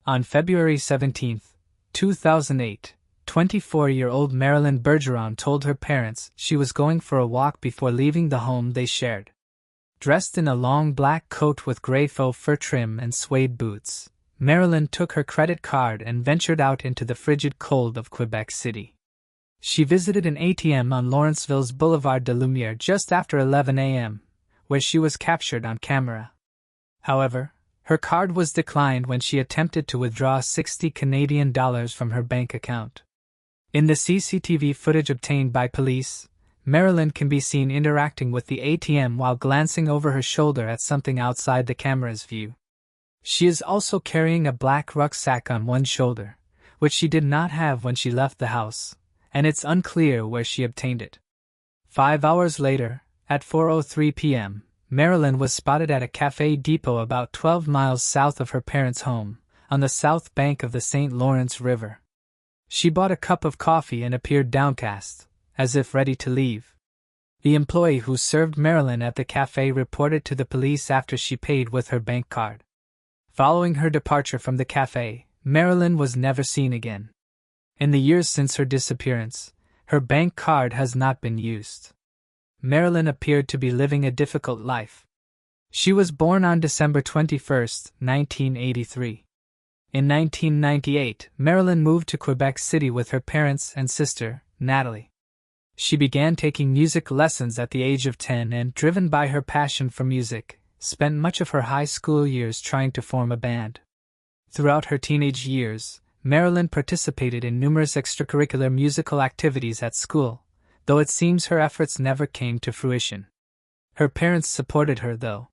On February 17, 2008, 24-year-old Marilyn Bergeron told her parents she was going for a walk before leaving the home they shared. Dressed in a long black coat with gray faux fur trim and suede boots, Marilyn took her credit card and ventured out into the frigid cold of Quebec City. She visited an ATM on Lawrenceville's Boulevard de Lumière just after 11 a.m., where she was captured on camera. However, her card was declined when she attempted to withdraw $60 from her bank account. In the CCTV footage obtained by police, Marilyn can be seen interacting with the ATM while glancing over her shoulder at something outside the camera's view. She is also carrying a black rucksack on one shoulder, which she did not have when she left the house, and it's unclear where she obtained it. 5 hours later, at 4:03 p.m., Marilyn was spotted at a cafe depot about 12 miles south of her parents' home, on the south bank of the St. Lawrence River. She bought a cup of coffee and appeared downcast, as if ready to leave. The employee who served Marilyn at the cafe reported to the police after she paid with her bank card. Following her departure from the cafe, Marilyn was never seen again. In the years since her disappearance, her bank card has not been used. Marilyn appeared to be living a difficult life. She was born on December 21, 1983. In 1998, Marilyn moved to Quebec City with her parents and sister, Natalie. She began taking music lessons at the age of 10 and, driven by her passion for music, spent much of her high school years trying to form a band. Throughout her teenage years, Marilyn participated in numerous extracurricular musical activities at school, though it seems her efforts never came to fruition. Her parents supported her, though.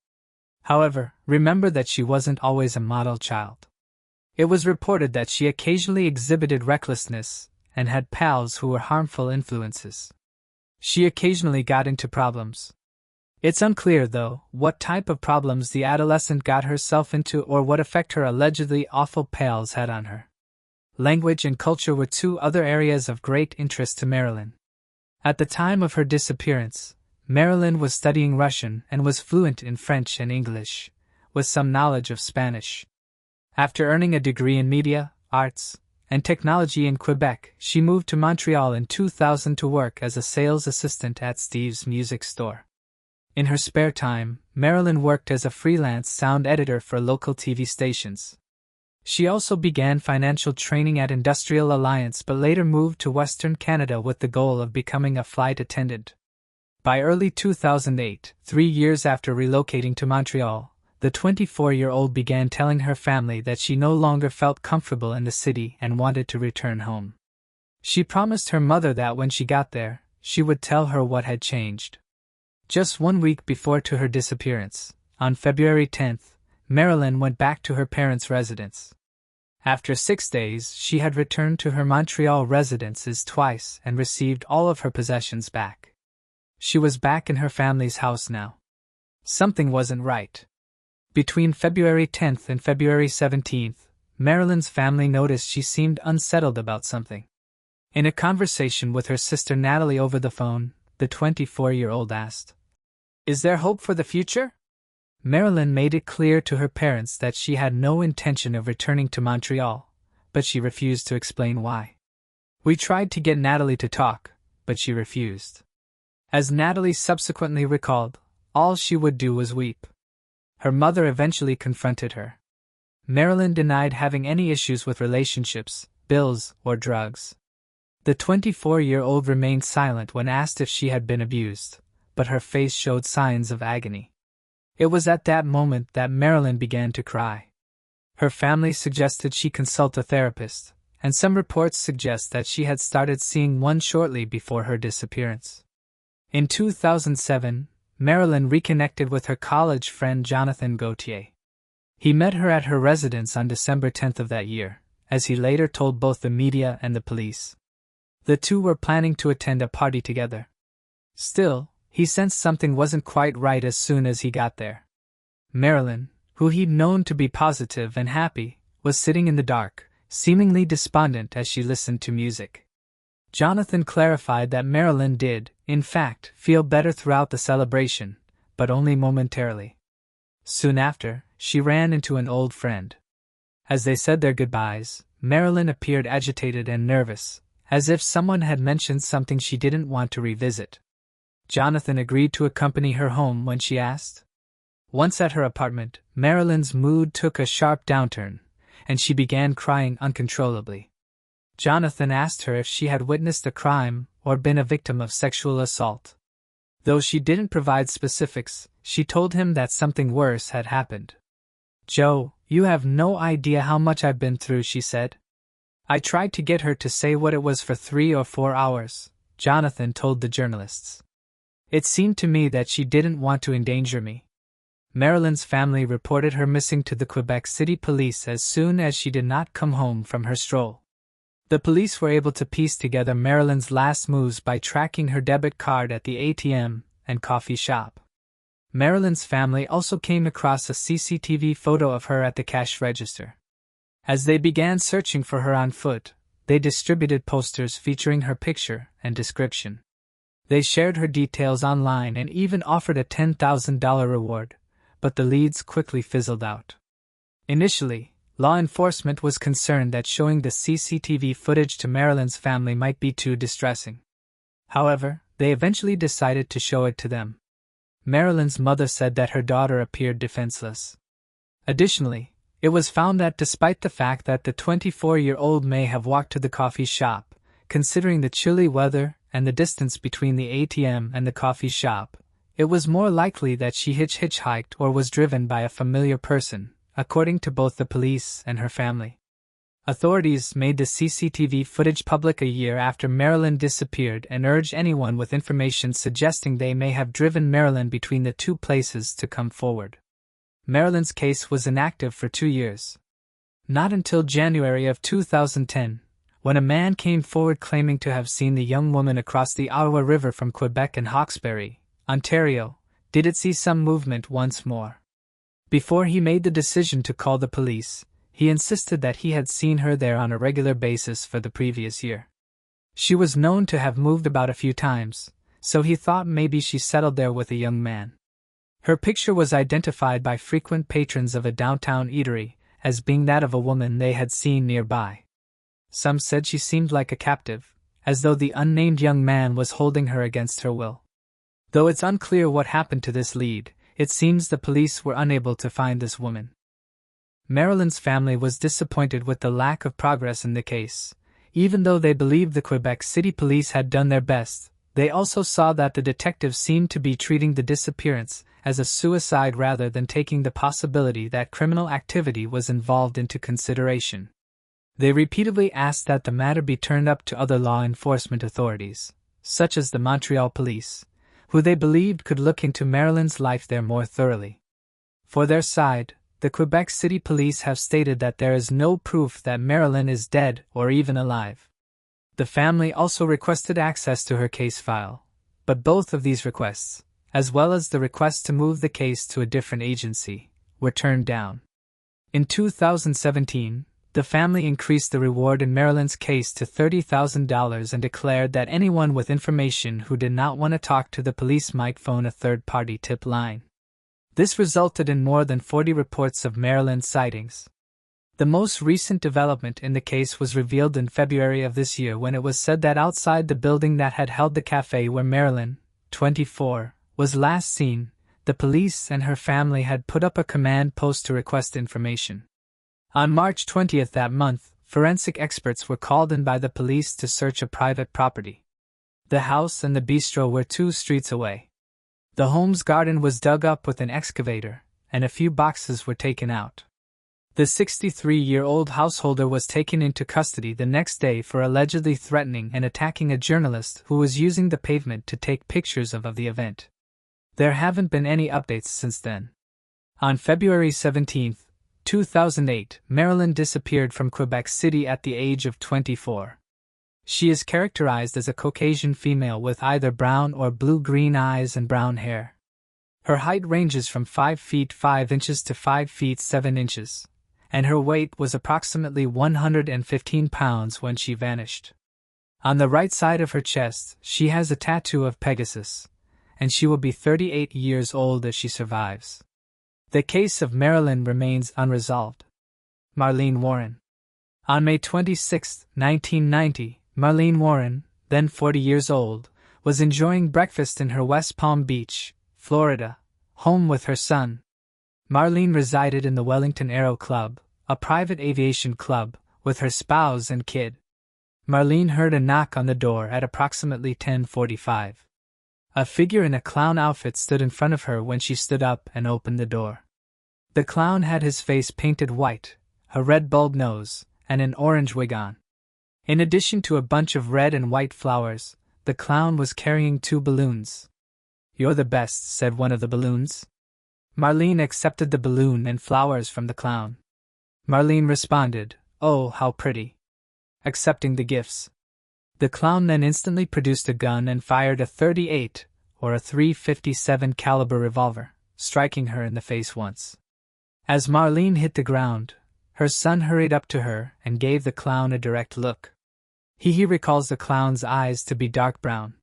However, remember that she wasn't always a model child. It was reported that she occasionally exhibited recklessness and had pals who were harmful influences. She occasionally got into problems. It's unclear, though, what type of problems the adolescent got herself into or what effect her allegedly awful pals had on her. Language and culture were two other areas of great interest to Marilyn. At the time of her disappearance, Marilyn was studying Russian and was fluent in French and English, with some knowledge of Spanish. After earning a degree in media, arts, and technology in Quebec, she moved to Montreal in 2000 to work as a sales assistant at Steve's Music Store. In her spare time, Marilyn worked as a freelance sound editor for local TV stations. She also began financial training at Industrial Alliance but later moved to Western Canada with the goal of becoming a flight attendant. By early 2008, 3 years after relocating to Montreal, the 24-year-old began telling her family that she no longer felt comfortable in the city and wanted to return home. She promised her mother that when she got there, she would tell her what had changed. Just 1 week before to her disappearance, on February 10th, Marilyn went back to her parents' residence. After 6 days, she had returned to her Montreal residences twice and received all of her possessions back. She was back in her family's house now. Something wasn't right. Between February 10th and February 17th, Marilyn's family noticed she seemed unsettled about something. In a conversation with her sister Natalie over the phone, the 24-year-old asked, "Is there hope for the future?" Marilyn made it clear to her parents that she had no intention of returning to Montreal, but she refused to explain why. "We tried to get Natalie to talk, but she refused." As Natalie subsequently recalled, all she would do was weep. Her mother eventually confronted her. Marilyn denied having any issues with relationships, bills, or drugs. The 24-year-old remained silent when asked if she had been abused, but her face showed signs of agony. It was at that moment that Marilyn began to cry. Her family suggested she consult a therapist, and some reports suggest that she had started seeing one shortly before her disappearance. In 2007, Marilyn reconnected with her college friend Jonathan Gauthier. He met her at her residence on December 10th of that year, as he later told both the media and the police. The two were planning to attend a party together. Still, he sensed something wasn't quite right as soon as he got there. Marilyn, who he'd known to be positive and happy, was sitting in the dark, seemingly despondent as she listened to music. Jonathan clarified that Marilyn did, in fact, feel better throughout the celebration, but only momentarily. Soon after, she ran into an old friend. As they said their goodbyes, Marilyn appeared agitated and nervous, as if someone had mentioned something she didn't want to revisit. Jonathan agreed to accompany her home when she asked. Once at her apartment, Marilyn's mood took a sharp downturn, and she began crying uncontrollably. Jonathan asked her if she had witnessed a crime or been a victim of sexual assault. Though she didn't provide specifics, she told him that something worse had happened. "Joe, you have no idea how much I've been through," she said. "I tried to get her to say what it was for 3 or 4 hours, Jonathan told the journalists. It seemed to me that she didn't want to endanger me." Marilyn's family reported her missing to the Quebec City Police as soon as she did not come home from her stroll. The police were able to piece together Marilyn's last moves by tracking her debit card at the ATM and coffee shop. Marilyn's family also came across a CCTV photo of her at the cash register. As they began searching for her on foot, they distributed posters featuring her picture and description. They shared her details online and even offered a $10,000 reward, but the leads quickly fizzled out. Initially, law enforcement was concerned that showing the CCTV footage to Marilyn's family might be too distressing. However, they eventually decided to show it to them. Marilyn's mother said that her daughter appeared defenseless. Additionally, it was found that despite the fact that the 24-year-old may have walked to the coffee shop, considering the chilly weather and the distance between the ATM and the coffee shop, it was more likely that she hitchhiked or was driven by a familiar person, according to both the police and her family. Authorities made the CCTV footage public a year after Marilyn disappeared and urged anyone with information suggesting they may have driven Marilyn between the two places to come forward. Marilyn's case was inactive for 2 years. Not until January of 2010, when a man came forward claiming to have seen the young woman across the Ottawa River from Quebec and Hawkesbury, Ontario, did it see some movement once more. Before he made the decision to call the police, he insisted that he had seen her there on a regular basis for the previous year. She was known to have moved about a few times, so he thought maybe she settled there with a young man. Her picture was identified by frequent patrons of a downtown eatery as being that of a woman they had seen nearby. Some said she seemed like a captive, as though the unnamed young man was holding her against her will. Though it's unclear what happened to this lead, it seems the police were unable to find this woman. Marilyn's family was disappointed with the lack of progress in the case. Even though they believed the Quebec City Police had done their best, they also saw that the detectives seemed to be treating the disappearance as a suicide rather than taking the possibility that criminal activity was involved into consideration. They repeatedly asked that the matter be turned up to other law enforcement authorities, such as the Montreal Police, who they believed could look into Marilyn's life there more thoroughly. For their side, the Quebec City Police have stated that there is no proof that Marilyn is dead or even alive. The family also requested access to her case file, but both of these requests, as well as the request to move the case to a different agency, were turned down. In 2017, the family increased the reward in Marilyn's case to $30,000 and declared that anyone with information who did not want to talk to the police might phone a third-party tip line. This resulted in more than 40 reports of Marilyn sightings. The most recent development in the case was revealed in February of this year when it was said that outside the building that had held the cafe where Marilyn, 24, was last seen, the police and her family had put up a command post to request information. On March 20th that month, forensic experts were called in by the police to search a private property. The house and the bistro were 2 streets away. The home's garden was dug up with an excavator, and a few boxes were taken out. The 63-year-old householder was taken into custody the next day for allegedly threatening and attacking a journalist who was using the pavement to take pictures of the event. There haven't been any updates since then. On February 17, 2008, Marilyn disappeared from Quebec City at the age of 24. She is characterized as a Caucasian female with either brown or blue-green eyes and brown hair. Her height ranges from 5 feet 5 inches to 5 feet 7 inches, and her weight was approximately 115 pounds when she vanished. On the right side of her chest, she has a tattoo of Pegasus, and she will be 38 years old if she survives. The case of Marilyn remains unresolved. Marlene Warren. On May 26, 1990, Marlene Warren, then 40 years old, was enjoying breakfast in her West Palm Beach, Florida, home with her son. Marlene resided in the Wellington Aero Club, a private aviation club, with her spouse and kid. Marlene heard a knock on the door at approximately 10:45. A figure in a clown outfit stood in front of her when she stood up and opened the door. The clown had his face painted white, a red bulb nose, and an orange wig on. In addition to a bunch of red and white flowers, the clown was carrying 2 balloons. "You're the best," said one of the balloons. Marlene accepted the balloon and flowers from the clown. Marlene responded, "Oh, how pretty," accepting the gifts. The clown then instantly produced a gun and fired a .38, or a .357 caliber revolver, striking her in the face once. As Marlene hit the ground, her son hurried up to her and gave the clown a direct look. He recalls the clown's eyes to be dark brown.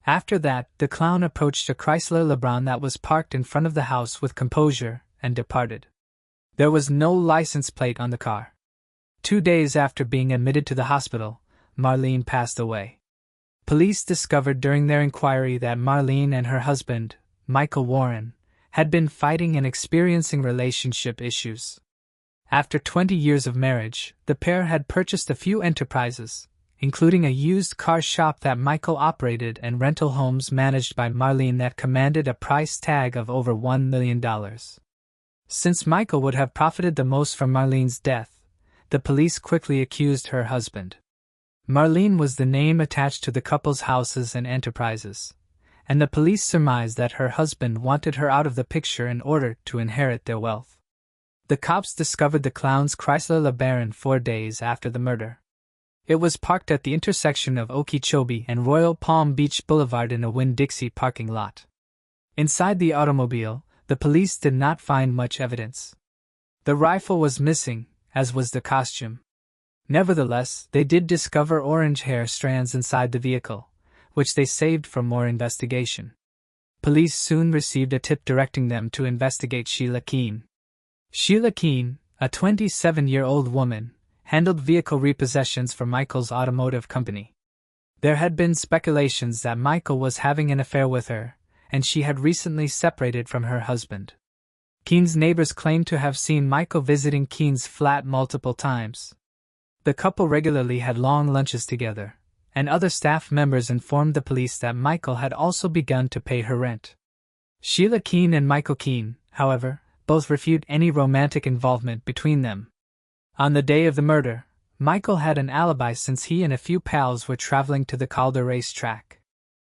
After that, the clown approached a Chrysler LeBron that was parked in front of the house with composure and departed. There was no license plate on the car. 2 days after being admitted to the hospital, Marlene passed away. Police discovered during their inquiry that Marlene and her husband, Michael Warren, had been fighting and experiencing relationship issues. After 20 years of marriage, the pair had purchased a few enterprises, including a used car shop that Michael operated and rental homes managed by Marlene that commanded a price tag of over $1 million. Since Michael would have profited the most from Marlene's death, the police quickly accused her husband. Marlene was the name attached to the couple's houses and enterprises, and the police surmised that her husband wanted her out of the picture in order to inherit their wealth. The cops discovered the clown's Chrysler LeBaron 4 days after the murder. It was parked at the intersection of Okeechobee and Royal Palm Beach Boulevard in a Winn-Dixie parking lot. Inside the automobile, the police did not find much evidence. The rifle was missing, as was the costume. Nevertheless, they did discover orange hair strands inside the vehicle, which they saved for more investigation. Police soon received a tip directing them to investigate Sheila Keene. Sheila Keene, a 27-year-old woman, handled vehicle repossessions for Michael's automotive company. There had been speculations that Michael was having an affair with her, and she had recently separated from her husband. Keene's neighbors claimed to have seen Michael visiting Keene's flat multiple times. The couple regularly had long lunches together, and other staff members informed the police that Michael had also begun to pay her rent. Sheila Keene and Michael Keene, however, both refuted any romantic involvement between them. On the day of the murder, Michael had an alibi since he and a few pals were traveling to the Calder racetrack.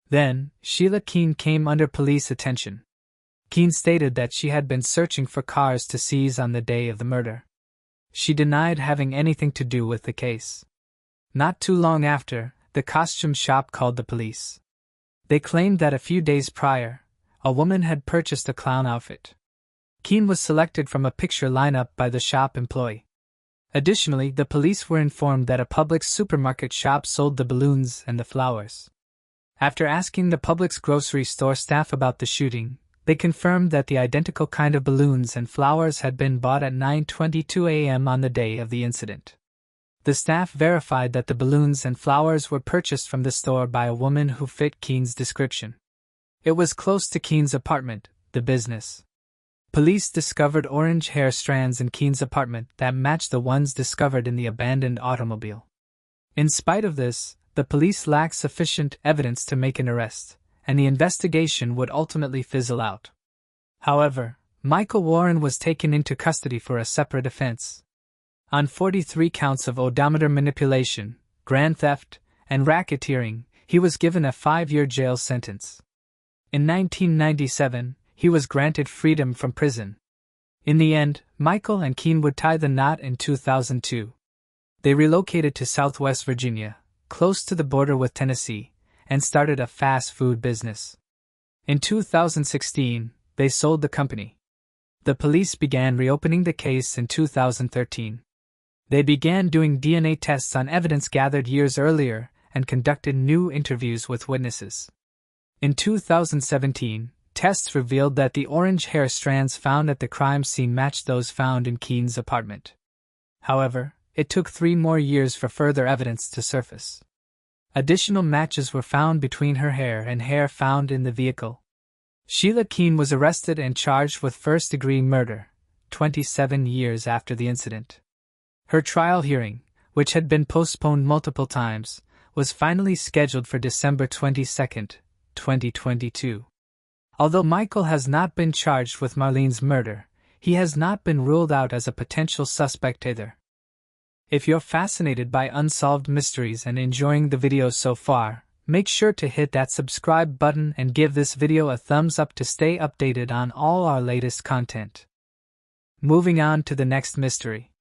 Then, Sheila Keene came under police attention. Keene stated that she had been searching for cars to seize on the day of the murder. She denied having anything to do with the case. Not too long after, the costume shop called the police. They claimed that a few days prior, a woman had purchased a clown outfit. Keene was selected from a picture lineup by the shop employee. Additionally, the police were informed that a Publix supermarket shop sold the balloons and the flowers. After asking the Publix grocery store staff about the shooting, they confirmed that the identical kind of balloons and flowers had been bought at 9:22 a.m. on the day of the incident. The staff verified that the balloons and flowers were purchased from the store by a woman who fit Keene's description. It was close to Keene's apartment, the business. Police discovered orange hair strands in Keene's apartment that matched the ones discovered in the abandoned automobile. In spite of this, the police lacked sufficient evidence to make an arrest, and the investigation would ultimately fizzle out. However, Michael Warren was taken into custody for a separate offense. On 43 counts of odometer manipulation, grand theft, and racketeering, he was given a 5-year jail sentence. In 1997, he was granted freedom from prison. In the end, Michael and Keene would tie the knot in 2002. They relocated to Southwest Virginia, close to the border with Tennessee, and started a fast food business. In 2016, they sold the company. The police began reopening the case in 2013. They began doing DNA tests on evidence gathered years earlier and conducted new interviews with witnesses. In 2017, tests revealed that the orange hair strands found at the crime scene matched those found in Keene's apartment. However, it took 3 more years for further evidence to surface. Additional matches were found between her hair and hair found in the vehicle. Sheila Keene was arrested and charged with first-degree murder, 27 years after the incident. Her trial hearing, which had been postponed multiple times, was finally scheduled for December 22, 2022. Although Michael has not been charged with Marlene's murder, he has not been ruled out as a potential suspect either. If you're fascinated by Unsolved Mysteries and enjoying the video so far, make sure to hit that subscribe button and give this video a thumbs up to stay updated on all our latest content. Moving on to the next mystery.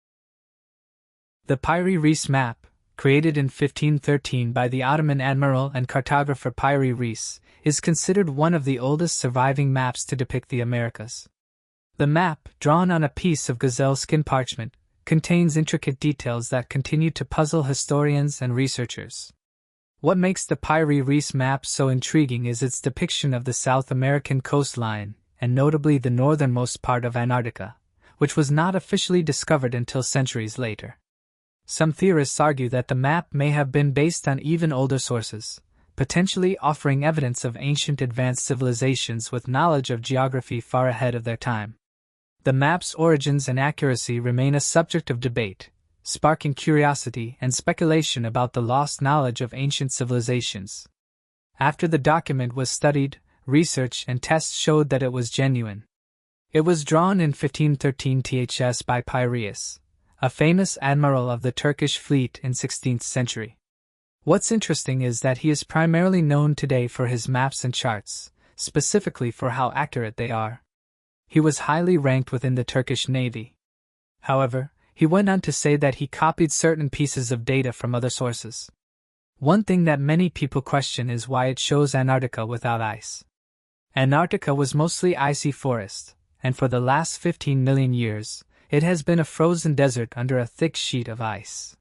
The Piri-Reis map, created in 1513 by the Ottoman admiral and cartographer Piri-Reis, is considered one of the oldest surviving maps to depict the Americas. The map, drawn on a piece of gazelle skin parchment, contains intricate details that continue to puzzle historians and researchers. What makes the Piri-Reis map so intriguing is its depiction of the South American coastline, and notably the northernmost part of Antarctica, which was not officially discovered until centuries later. Some theorists argue that the map may have been based on even older sources, potentially offering evidence of ancient advanced civilizations with knowledge of geography far ahead of their time. The map's origins and accuracy remain a subject of debate, sparking curiosity and speculation about the lost knowledge of ancient civilizations. After the document was studied, research and tests showed that it was genuine. It was drawn in 1513 THS by Piri-Reis, a famous admiral of the Turkish fleet in 16th century. What's interesting is that he is primarily known today for his maps and charts, specifically for how accurate they are. He was highly ranked within the Turkish Navy. However, he went on to say that he copied certain pieces of data from other sources. One thing that many people question is why it shows Antarctica without ice. Antarctica was mostly icy forest, and for the last 15 million years, it has been a frozen desert under a thick sheet of ice.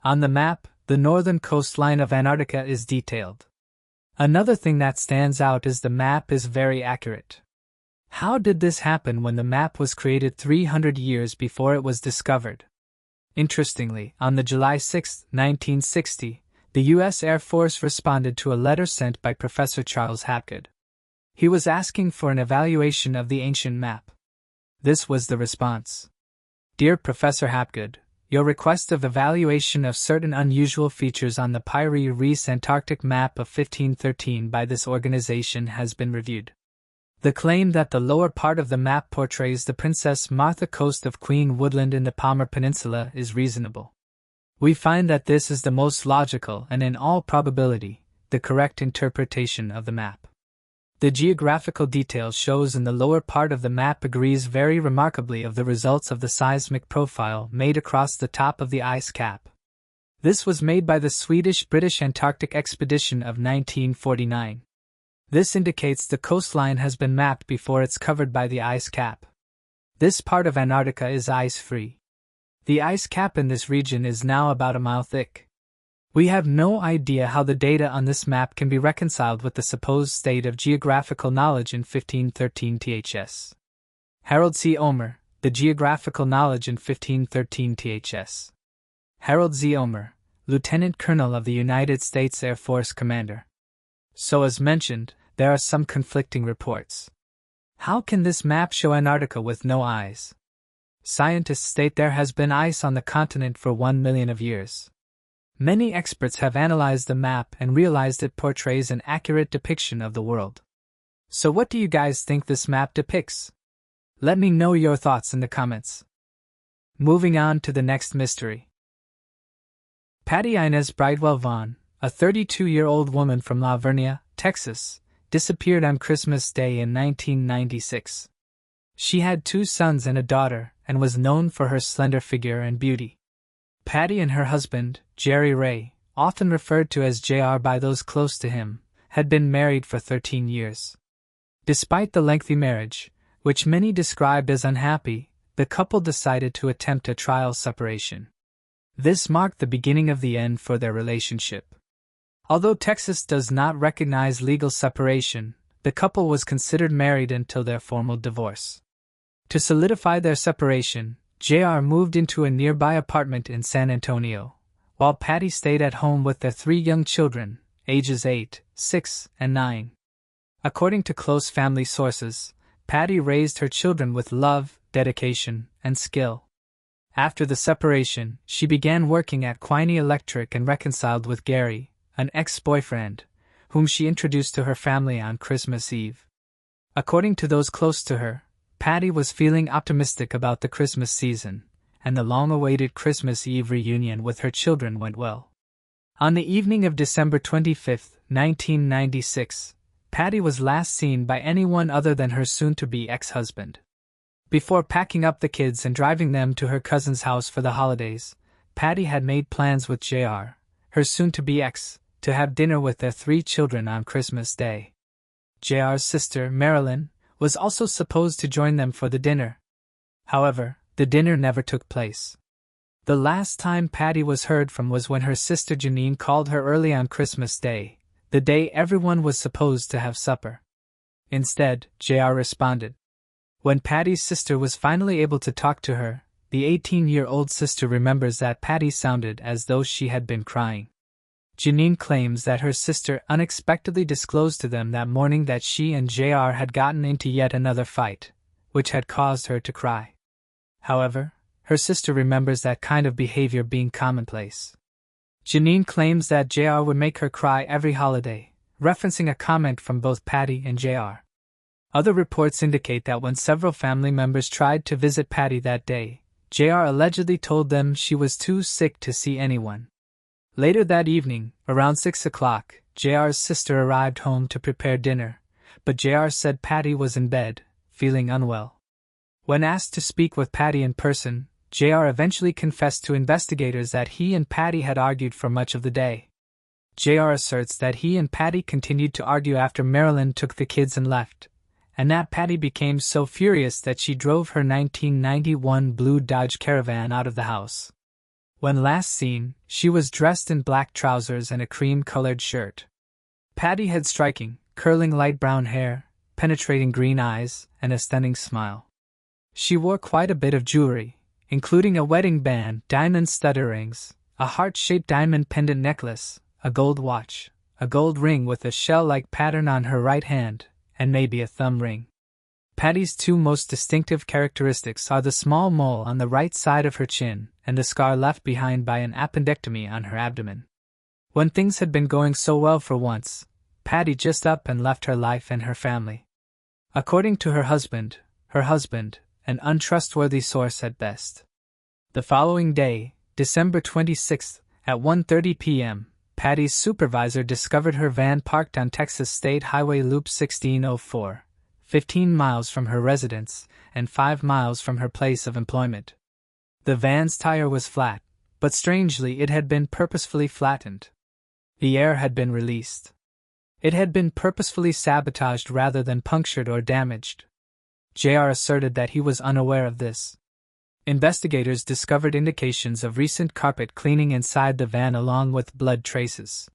On the map, the northern coastline of Antarctica is detailed. Another thing that stands out is the map is very accurate. How did this happen when the map was created 300 years before it was discovered? Interestingly, on the July 6, 1960, the U.S. Air Force responded to a letter sent by Professor Charles Hapgood. He was asking for an evaluation of the ancient map. This was the response. Dear Professor Hapgood, your request of evaluation of certain unusual features on the Piri-Reis Antarctic map of 1513 by this organization has been reviewed. The claim that the lower part of the map portrays the Princess Martha coast of Queen Woodland in the Palmer Peninsula is reasonable. We find that this is the most logical and in all probability, the correct interpretation of the map. The geographical detail shows in the lower part of the map agrees very remarkably of the results of the seismic profile made across the top of the ice cap. This was made by the Swedish-British Antarctic Expedition of 1949. This indicates the coastline has been mapped before it's covered by the ice cap. This part of Antarctica is ice-free. The ice cap in this region is now about a mile thick. We have no idea how the data on this map can be reconciled with the supposed state of geographical knowledge in 1513 THS. Harold C. Omer, the geographical knowledge in 1513 THS. Harold Z. Omer, Lieutenant Colonel of the United States Air Force Commander. So as mentioned, there are some conflicting reports. How can this map show Antarctica with no ice? Scientists state there has been ice on the continent for 1 million of years. Many experts have analyzed the map and realized it portrays an accurate depiction of the world. So what do you guys think this map depicts? Let me know your thoughts in the comments. Moving on to the next mystery. Patty Inez Bridewell Vaughn, a 32-year-old woman from La Vernia, Texas, disappeared on Christmas Day in 1996. She had 2 sons and a daughter and was known for her slender figure and beauty. Patty and her husband, Jerry Ray, often referred to as JR by those close to him, had been married for 13 years. Despite the lengthy marriage, which many described as unhappy, the couple decided to attempt a trial separation. This marked the beginning of the end for their relationship. Although Texas does not recognize legal separation, the couple was considered married until their formal divorce. To solidify their separation, JR moved into a nearby apartment in San Antonio, while Patty stayed at home with their 3 young children, ages 8, 6, and 9. According to close family sources, Patty raised her children with love, dedication, and skill. After the separation, she began working at Quiney Electric and reconciled with Gary, an ex-boyfriend, whom she introduced to her family on Christmas Eve. According to those close to her, Patty was feeling optimistic about the Christmas season, and the long-awaited Christmas Eve reunion with her children went well. On the evening of December 25, 1996, Patty was last seen by anyone other than her soon-to-be ex-husband. Before packing up the kids and driving them to her cousin's house for the holidays, Patty had made plans with JR, her soon-to-be ex, to have dinner with their 3 children on Christmas Day. JR's sister, Marilyn, was also supposed to join them for the dinner. However, the dinner never took place. The last time Patty was heard from was when her sister Janine called her early on Christmas Day, the day everyone was supposed to have supper. Instead, JR responded. When Patty's sister was finally able to talk to her, the 18-year-old sister remembers that Patty sounded as though she had been crying. Janine claims that her sister unexpectedly disclosed to them that morning that she and JR had gotten into yet another fight, which had caused her to cry. However, her sister remembers that kind of behavior being commonplace. Janine claims that JR would make her cry every holiday, referencing a comment from both Patty and JR. Other reports indicate that when several family members tried to visit Patty that day, JR allegedly told them she was too sick to see anyone. Later that evening, around 6 o'clock, JR's sister arrived home to prepare dinner, but JR said Patty was in bed, feeling unwell. When asked to speak with Patty in person, JR eventually confessed to investigators that he and Patty had argued for much of the day. JR asserts that he and Patty continued to argue after Marilyn took the kids and left, and that Patty became so furious that she drove her 1991 blue Dodge Caravan out of the house. When last seen, she was dressed in black trousers and a cream-colored shirt. Patty had striking, curling light brown hair, penetrating green eyes, and a stunning smile. She wore quite a bit of jewelry, including a wedding band, diamond stud earrings, a heart-shaped diamond pendant necklace, a gold watch, a gold ring with a shell-like pattern on her right hand, and maybe a thumb ring. Patty's 2 most distinctive characteristics are the small mole on the right side of her chin and the scar left behind by an appendectomy on her abdomen. When things had been going so well for once, Patty just up and left her life and her family. According to her husband, an untrustworthy source at best. The following day, December 26th, at 1:30 p.m., Patty's supervisor discovered her van parked on Texas State Highway Loop 1604, 15 miles from her residence and 5 miles from her place of employment. The van's tire was flat, but strangely it had been purposefully flattened. The air had been released. It had been purposefully sabotaged rather than punctured or damaged. JR asserted that he was unaware of this. Investigators discovered indications of recent carpet cleaning inside the van along with blood traces.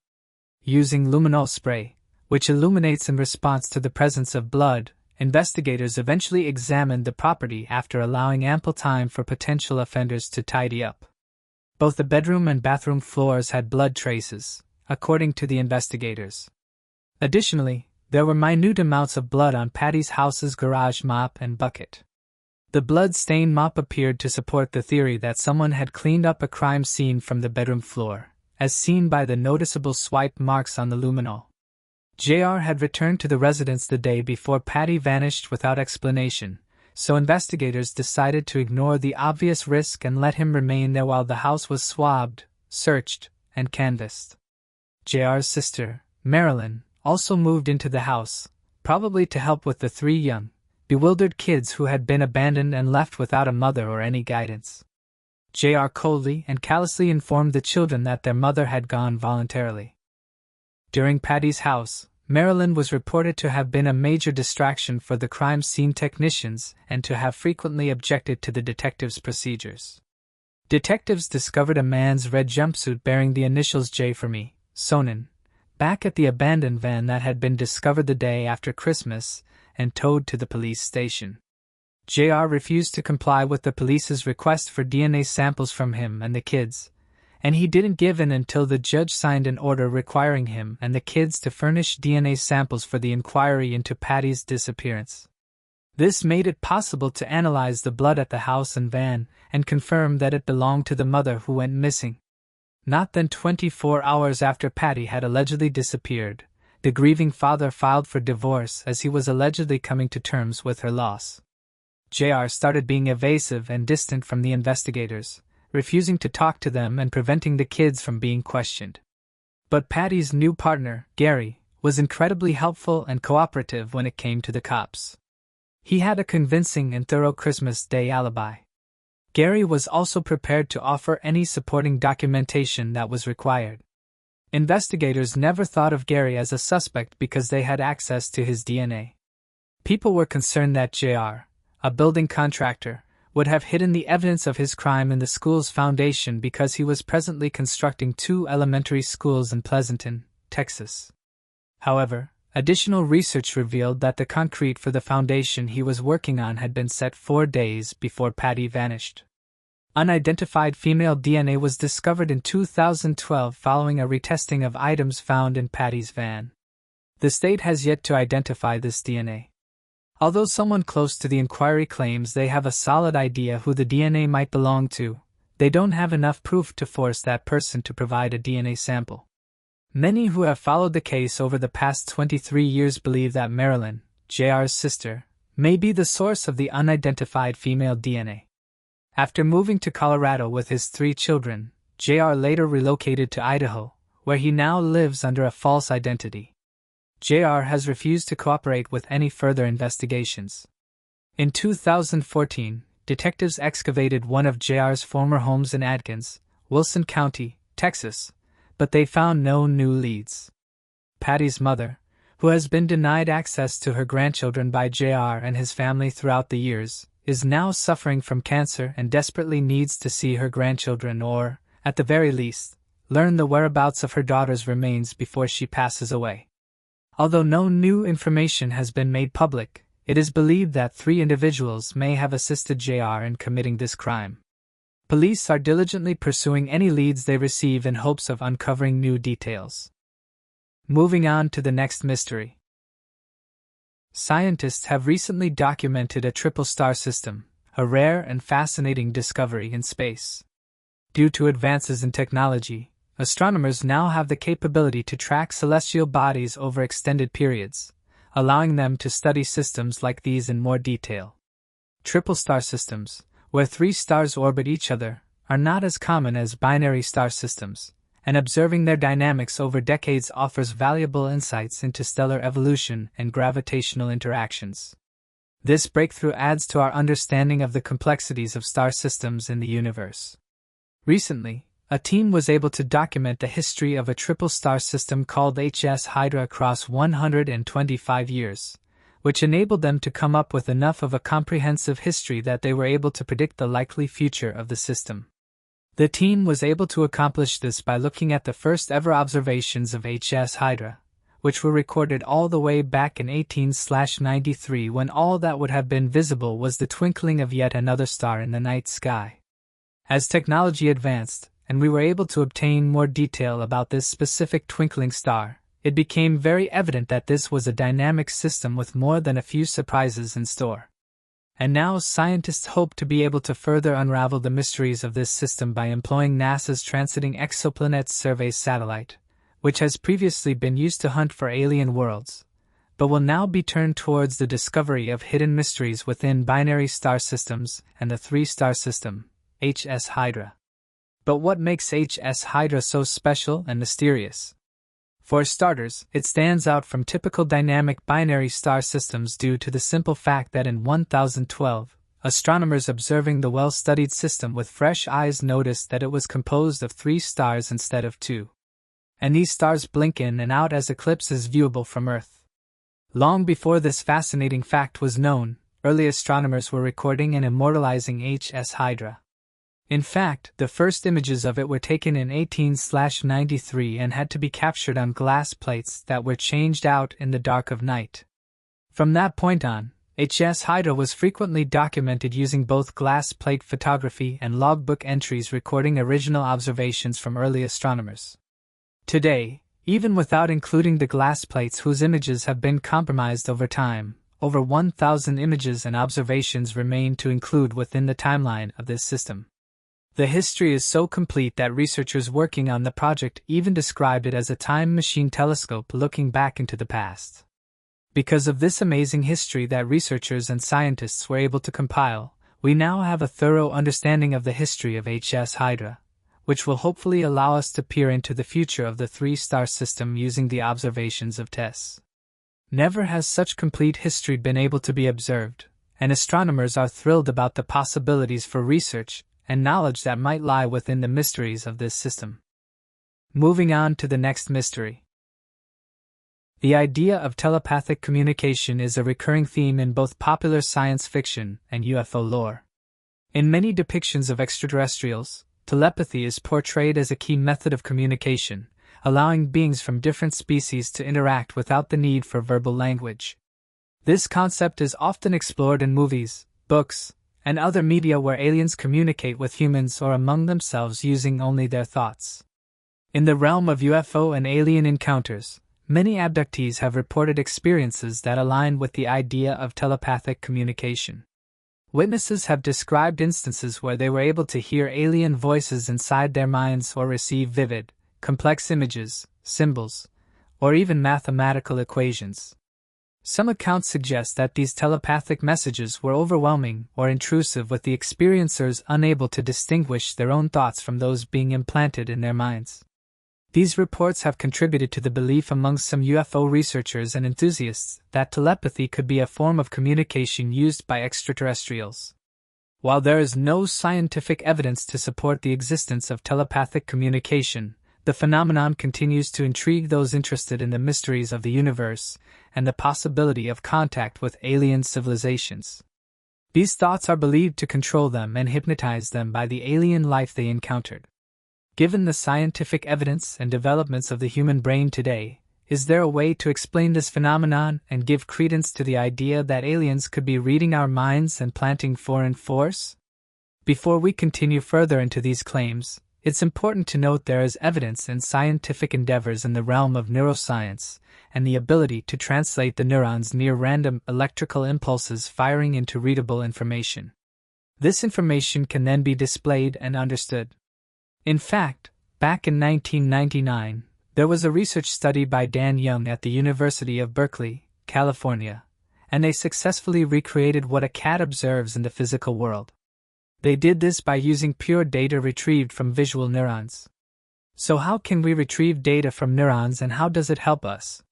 Using luminol spray, which illuminates in response to the presence of blood, investigators eventually examined the property after allowing ample time for potential offenders to tidy up. Both the bedroom and bathroom floors had blood traces, according to the investigators. Additionally, there were minute amounts of blood on Patty's house's garage mop and bucket. The blood-stained mop appeared to support the theory that someone had cleaned up a crime scene from the bedroom floor, as seen by the noticeable swipe marks on the luminol. JR had returned to the residence the day before Patty vanished without explanation, so investigators decided to ignore the obvious risk and let him remain there while the house was swabbed, searched, and canvassed. JR's sister, Marilyn, also moved into the house, probably to help with the 3 young, bewildered kids who had been abandoned and left without a mother or any guidance. JR coldly and callously informed the children that their mother had gone voluntarily. During Patty's house, Marilyn was reported to have been a major distraction for the crime scene technicians and to have frequently objected to the detectives' procedures. Detectives discovered a man's red jumpsuit bearing the initials J for me, Sonnen, back at the abandoned van that had been discovered the day after Christmas and towed to the police station. JR refused to comply with the police's request for DNA samples from him and the kids, and he didn't give in until the judge signed an order requiring him and the kids to furnish DNA samples for the inquiry into Patty's disappearance. This made it possible to analyze the blood at the house and van and confirm that it belonged to the mother who went missing. Not then 24 hours after Patty had allegedly disappeared, the grieving father filed for divorce as he was allegedly coming to terms with her loss. JR started being evasive and distant from the investigators, refusing to talk to them and preventing the kids from being questioned. But Patty's new partner, Gary, was incredibly helpful and cooperative when it came to the cops. He had a convincing and thorough Christmas Day alibi. Gary was also prepared to offer any supporting documentation that was required. Investigators never thought of Gary as a suspect because they had access to his DNA. People were concerned that JR, a building contractor, would have hidden the evidence of his crime in the school's foundation because he was presently constructing 2 elementary schools in Pleasanton, Texas. However, additional research revealed that the concrete for the foundation he was working on had been set 4 days before Patty vanished. Unidentified female DNA was discovered in 2012 following a retesting of items found in Patty's van. The state has yet to identify this DNA. Although someone close to the inquiry claims they have a solid idea who the DNA might belong to, they don't have enough proof to force that person to provide a DNA sample. Many who have followed the case over the past 23 years believe that Marilyn, JR's sister, may be the source of the unidentified female DNA. After moving to Colorado with his 3 children, JR later relocated to Idaho, where he now lives under a false identity. JR has refused to cooperate with any further investigations. In 2014, detectives excavated one of JR's former homes in Adkins, Wilson County, Texas, but they found no new leads. Patty's mother, who has been denied access to her grandchildren by JR and his family throughout the years, is now suffering from cancer and desperately needs to see her grandchildren or, at the very least, learn the whereabouts of her daughter's remains before she passes away. Although no new information has been made public, it is believed that 3 individuals may have assisted JR in committing this crime. Police are diligently pursuing any leads they receive in hopes of uncovering new details. Moving on to the next mystery. Scientists have recently documented a triple star system, a rare and fascinating discovery in space. Due to advances in technology, astronomers now have the capability to track celestial bodies over extended periods, allowing them to study systems like these in more detail. Triple star systems, where 3 stars orbit each other, are not as common as binary star systems, and observing their dynamics over decades offers valuable insights into stellar evolution and gravitational interactions. This breakthrough adds to our understanding of the complexities of star systems in the universe. Recently, a team was able to document the history of a triple star system called HS Hydra across 125 years, which enabled them to come up with enough of a comprehensive history that they were able to predict the likely future of the system. The team was able to accomplish this by looking at the first ever observations of HS Hydra, which were recorded all the way back in 1893 when all that would have been visible was the twinkling of yet another star in the night sky. As technology advanced, and we were able to obtain more detail about this specific twinkling star, it became very evident that this was a dynamic system with more than a few surprises in store. And now scientists hope to be able to further unravel the mysteries of this system by employing NASA's Transiting Exoplanets Survey satellite, which has previously been used to hunt for alien worlds, but will now be turned towards the discovery of hidden mysteries within binary star systems and the 3-star system, HS Hydra. But what makes HS Hydra so special and mysterious? For starters, it stands out from typical dynamic binary star systems due to the simple fact that in 1012, astronomers observing the well-studied system with fresh eyes noticed that it was composed of 3 stars instead of 2. And these stars blink in and out as eclipses viewable from Earth. Long before this fascinating fact was known, early astronomers were recording and immortalizing HS Hydra. In fact, the first images of it were taken in 1893 and had to be captured on glass plates that were changed out in the dark of night. From that point on, HS Hydra was frequently documented using both glass plate photography and logbook entries recording original observations from early astronomers. Today, even without including the glass plates whose images have been compromised over time, over 1,000 images and observations remain to include within the timeline of this system. The history is so complete that researchers working on the project even described it as a time machine telescope looking back into the past. Because of this amazing history that researchers and scientists were able to compile, we now have a thorough understanding of the history of HS Hydra, which will hopefully allow us to peer into the future of the three-star system using the observations of TESS. Never has such complete history been able to be observed, and astronomers are thrilled about the possibilities for research and knowledge that might lie within the mysteries of this system. Moving on to the next mystery. The idea of telepathic communication is a recurring theme in both popular science fiction and UFO lore. In many depictions of extraterrestrials, telepathy is portrayed as a key method of communication, allowing beings from different species to interact without the need for verbal language. This concept is often explored in movies, books, and other media where aliens communicate with humans or among themselves using only their thoughts. In the realm of UFO and alien encounters, many abductees have reported experiences that align with the idea of telepathic communication. Witnesses have described instances where they were able to hear alien voices inside their minds or receive vivid, complex images, symbols, or even mathematical equations. Some accounts suggest that these telepathic messages were overwhelming or intrusive, with the experiencers unable to distinguish their own thoughts from those being implanted in their minds. These reports have contributed to the belief among some UFO researchers and enthusiasts that telepathy could be a form of communication used by extraterrestrials. While there is no scientific evidence to support the existence of telepathic communication, the phenomenon continues to intrigue those interested in the mysteries of the universe and the possibility of contact with alien civilizations. These thoughts are believed to control them and hypnotize them by the alien life they encountered. Given the scientific evidence and developments of the human brain today, is there a way to explain this phenomenon and give credence to the idea that aliens could be reading our minds and planting foreign force? Before we continue further into these claims, it's important to note there is evidence in scientific endeavors in the realm of neuroscience and the ability to translate the neurons near random electrical impulses firing into readable information. This information can then be displayed and understood. In fact, back in 1999, there was a research study by Dan Young at the University of Berkeley, California, and they successfully recreated what a cat observes in the physical world. They did this by using pure data retrieved from visual neurons. So how can we retrieve data from neurons, and how does it help us?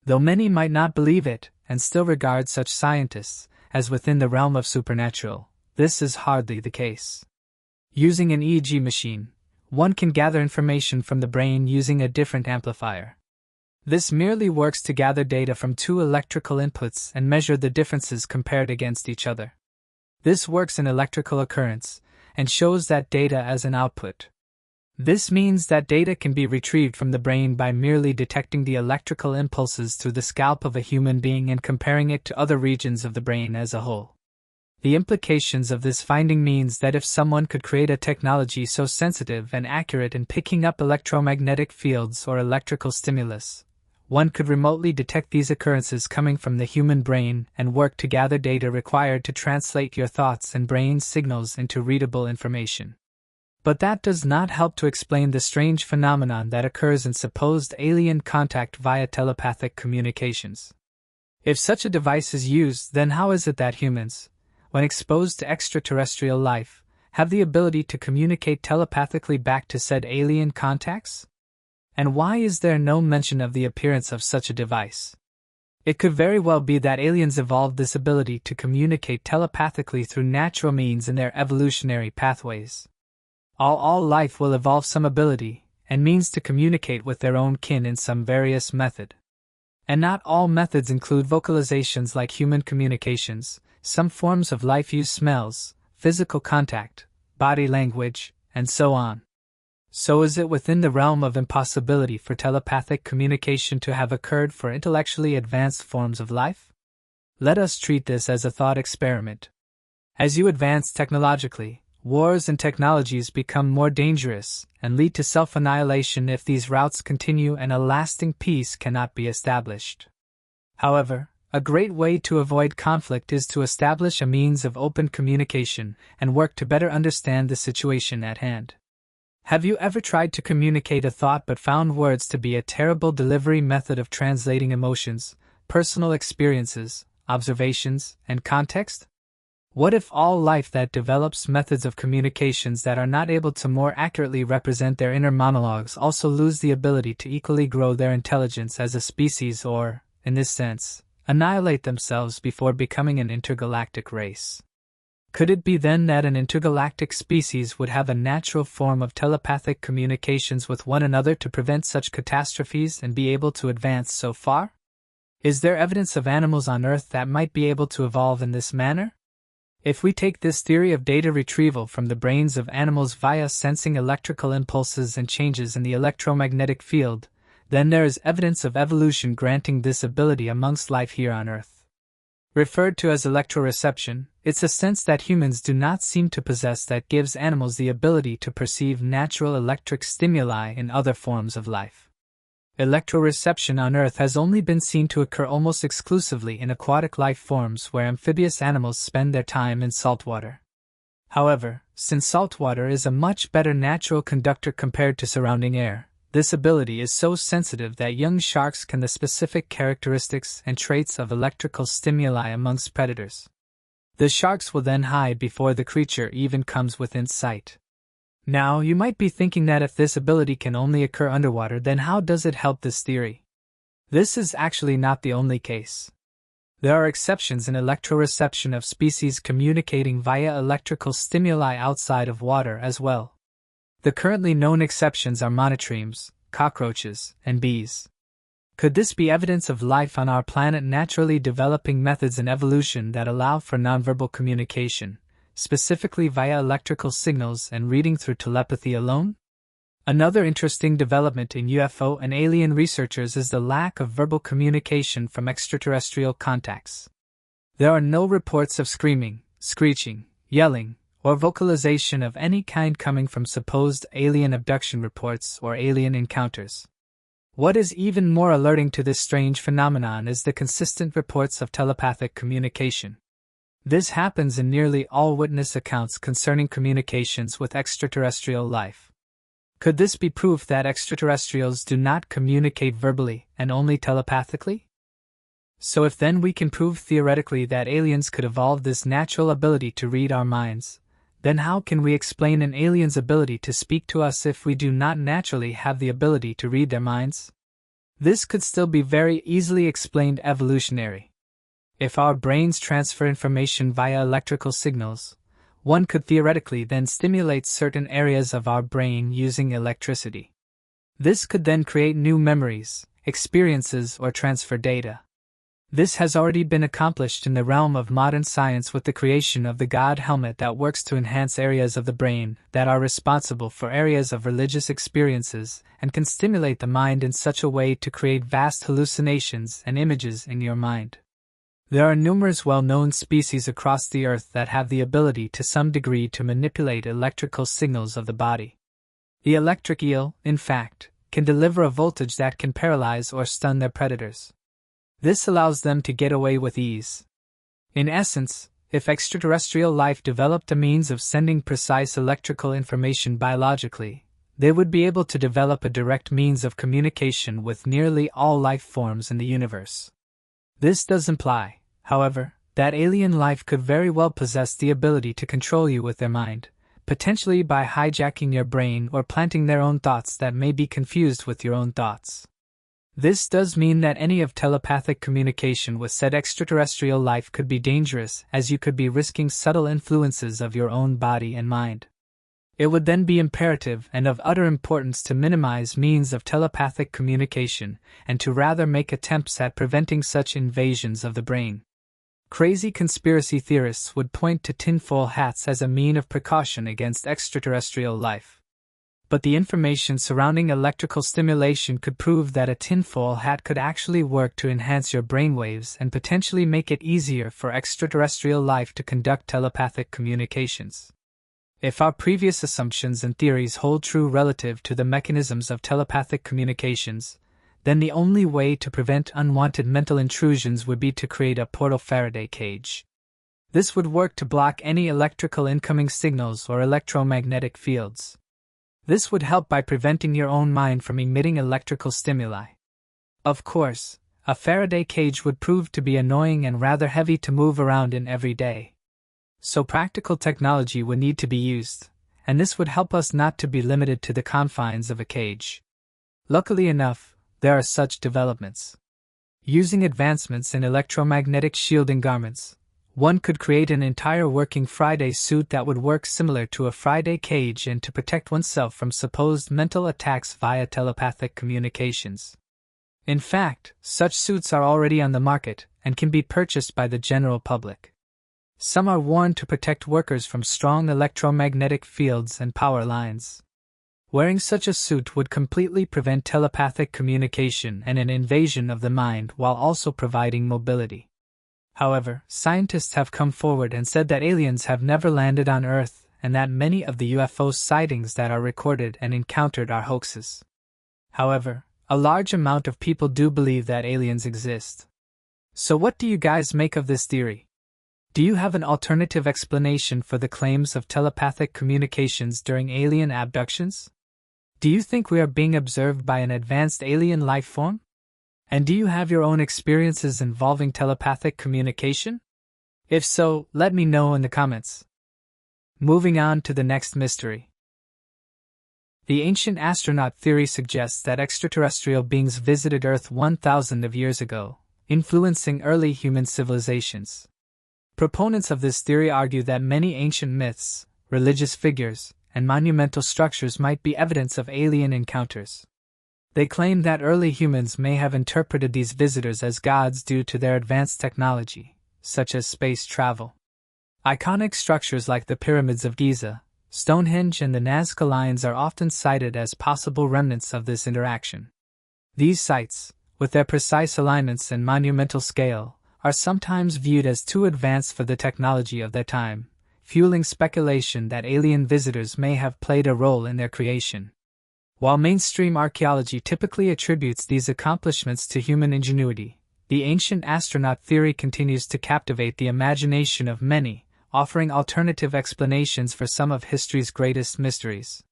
Though many might not believe it and still regard such scientists as within the realm of supernatural, this is hardly the case. Using an EEG machine, one can gather information from the brain using a different amplifier. This merely works to gather data from two electrical inputs and measure the differences compared against each other. This works in electrical occurrence and shows that data as an output. This means that data can be retrieved from the brain by merely detecting the electrical impulses through the scalp of a human being and comparing it to other regions of the brain as a whole. The implications of this finding means that if someone could create a technology so sensitive and accurate in picking up electromagnetic fields or electrical stimulus, one could remotely detect these occurrences coming from the human brain and work to gather data required to translate your thoughts and brain signals into readable information. But that does not help to explain the strange phenomenon that occurs in supposed alien contact via telepathic communications. If such a device is used, then how is it that humans, when exposed to extraterrestrial life, have the ability to communicate telepathically back to said alien contacts? And why is there no mention of the appearance of such a device? It could very well be that aliens evolved this ability to communicate telepathically through natural means in their evolutionary pathways. All life will evolve some ability and means to communicate with their own kin in some various method. And not all methods include vocalizations like human communications. Some forms of life use smells, physical contact, body language, and so on. So is it within the realm of impossibility for telepathic communication to have occurred for intellectually advanced forms of life? Let us treat this as a thought experiment. As you advance technologically, wars and technologies become more dangerous and lead to self-annihilation if these routes continue and a lasting peace cannot be established. However, a great way to avoid conflict is to establish a means of open communication and work to better understand the situation at hand. Have you ever tried to communicate a thought but found words to be a terrible delivery method of translating emotions, personal experiences, observations, and context? What if all life that develops methods of communications that are not able to more accurately represent their inner monologues also lose the ability to equally grow their intelligence as a species or, in this sense, annihilate themselves before becoming an intergalactic race? Could it be then that an intergalactic species would have a natural form of telepathic communications with one another to prevent such catastrophes and be able to advance so far? Is there evidence of animals on Earth that might be able to evolve in this manner? If we take this theory of data retrieval from the brains of animals via sensing electrical impulses and changes in the electromagnetic field, then there is evidence of evolution granting this ability amongst life here on Earth. Referred to as electroreception, it's a sense that humans do not seem to possess that gives animals the ability to perceive natural electric stimuli in other forms of life. Electroreception on Earth has only been seen to occur almost exclusively in aquatic life forms where amphibious animals spend their time in saltwater. However, since saltwater is a much better natural conductor compared to surrounding air, this ability is so sensitive that young sharks can the specific characteristics and traits of electrical stimuli amongst predators. The sharks will then hide before the creature even comes within sight. Now, you might be thinking that if this ability can only occur underwater, then how does it help this theory? This is actually not the only case. There are exceptions in electroreception of species communicating via electrical stimuli outside of water as well. The currently known exceptions are monotremes, cockroaches, and bees. Could this be evidence of life on our planet naturally developing methods in evolution that allow for nonverbal communication, specifically via electrical signals and reading through telepathy alone? Another interesting development in UFO and alien researchers is the lack of verbal communication from extraterrestrial contacts. There are no reports of screaming, screeching, yelling, or vocalization of any kind coming from supposed alien abduction reports or alien encounters. What is even more alerting to this strange phenomenon is the consistent reports of telepathic communication. This happens in nearly all witness accounts concerning communications with extraterrestrial life. Could this be proof that extraterrestrials do not communicate verbally and only telepathically? So if then we can prove theoretically that aliens could evolve this natural ability to read our minds, then how can we explain an alien's ability to speak to us if we do not naturally have the ability to read their minds? This could still be very easily explained evolutionary. If our brains transfer information via electrical signals, one could theoretically then stimulate certain areas of our brain using electricity. This could then create new memories, experiences, or transfer data. This has already been accomplished in the realm of modern science with the creation of the God helmet that works to enhance areas of the brain that are responsible for areas of religious experiences and can stimulate the mind in such a way to create vast hallucinations and images in your mind. There are numerous well-known species across the earth that have the ability to some degree to manipulate electrical signals of the body. The electric eel, in fact, can deliver a voltage that can paralyze or stun their predators. This allows them to get away with ease. In essence, if extraterrestrial life developed a means of sending precise electrical information biologically, they would be able to develop a direct means of communication with nearly all life forms in the universe. This does imply, however, that alien life could very well possess the ability to control you with their mind, potentially by hijacking your brain or planting their own thoughts that may be confused with your own thoughts. This does mean that any of telepathic communication with said extraterrestrial life could be dangerous, as you could be risking subtle influences of your own body and mind. It would then be imperative and of utter importance to minimize means of telepathic communication and to rather make attempts at preventing such invasions of the brain. Crazy conspiracy theorists would point to tinfoil hats as a mean of precaution against extraterrestrial life. but the information surrounding electrical stimulation could prove that a tinfoil hat could actually work to enhance your brainwaves and potentially make it easier for extraterrestrial life to conduct telepathic communications. If our previous assumptions and theories hold true relative to the mechanisms of telepathic communications, then the only way to prevent unwanted mental intrusions would be to create a portal Faraday cage. This would work to block any electrical incoming signals or electromagnetic fields. This would help by preventing your own mind from emitting electrical stimuli. Of course, a Faraday cage would prove to be annoying and rather heavy to move around in every day. So practical technology would need to be used, and this would help us not to be limited to the confines of a cage. Luckily enough, there are such developments. Using advancements in electromagnetic shielding garments, one could create an entire working Friday suit that would work similar to a Friday cage and to protect oneself from supposed mental attacks via telepathic communications. In fact, such suits are already on the market and can be purchased by the general public. Some are worn to protect workers from strong electromagnetic fields and power lines. Wearing such a suit would completely prevent telepathic communication and an invasion of the mind while also providing mobility. However, scientists have come forward and said that aliens have never landed on Earth and that many of the UFO sightings that are recorded and encountered are hoaxes. However, a large amount of people do believe that aliens exist. So what do you guys make of this theory? Do you have an alternative explanation for the claims of telepathic communications during alien abductions? Do you think we are being observed by an advanced alien life form? And do you have your own experiences involving telepathic communication? If so, let me know in the comments. Moving on to the next mystery. The ancient astronaut theory suggests that extraterrestrial beings visited Earth 1,000 of years ago, influencing early human civilizations. Proponents of this theory argue that many ancient myths, religious figures, and monumental structures might be evidence of alien encounters. They claim that early humans may have interpreted these visitors as gods due to their advanced technology, such as space travel. Iconic structures like the Pyramids of Giza, Stonehenge, and the Nazca Lines are often cited as possible remnants of this interaction. These sites, with their precise alignments and monumental scale, are sometimes viewed as too advanced for the technology of their time, fueling speculation that alien visitors may have played a role in their creation. While mainstream archaeology typically attributes these accomplishments to human ingenuity, the ancient astronaut theory continues to captivate the imagination of many, offering alternative explanations for some of history's greatest mysteries.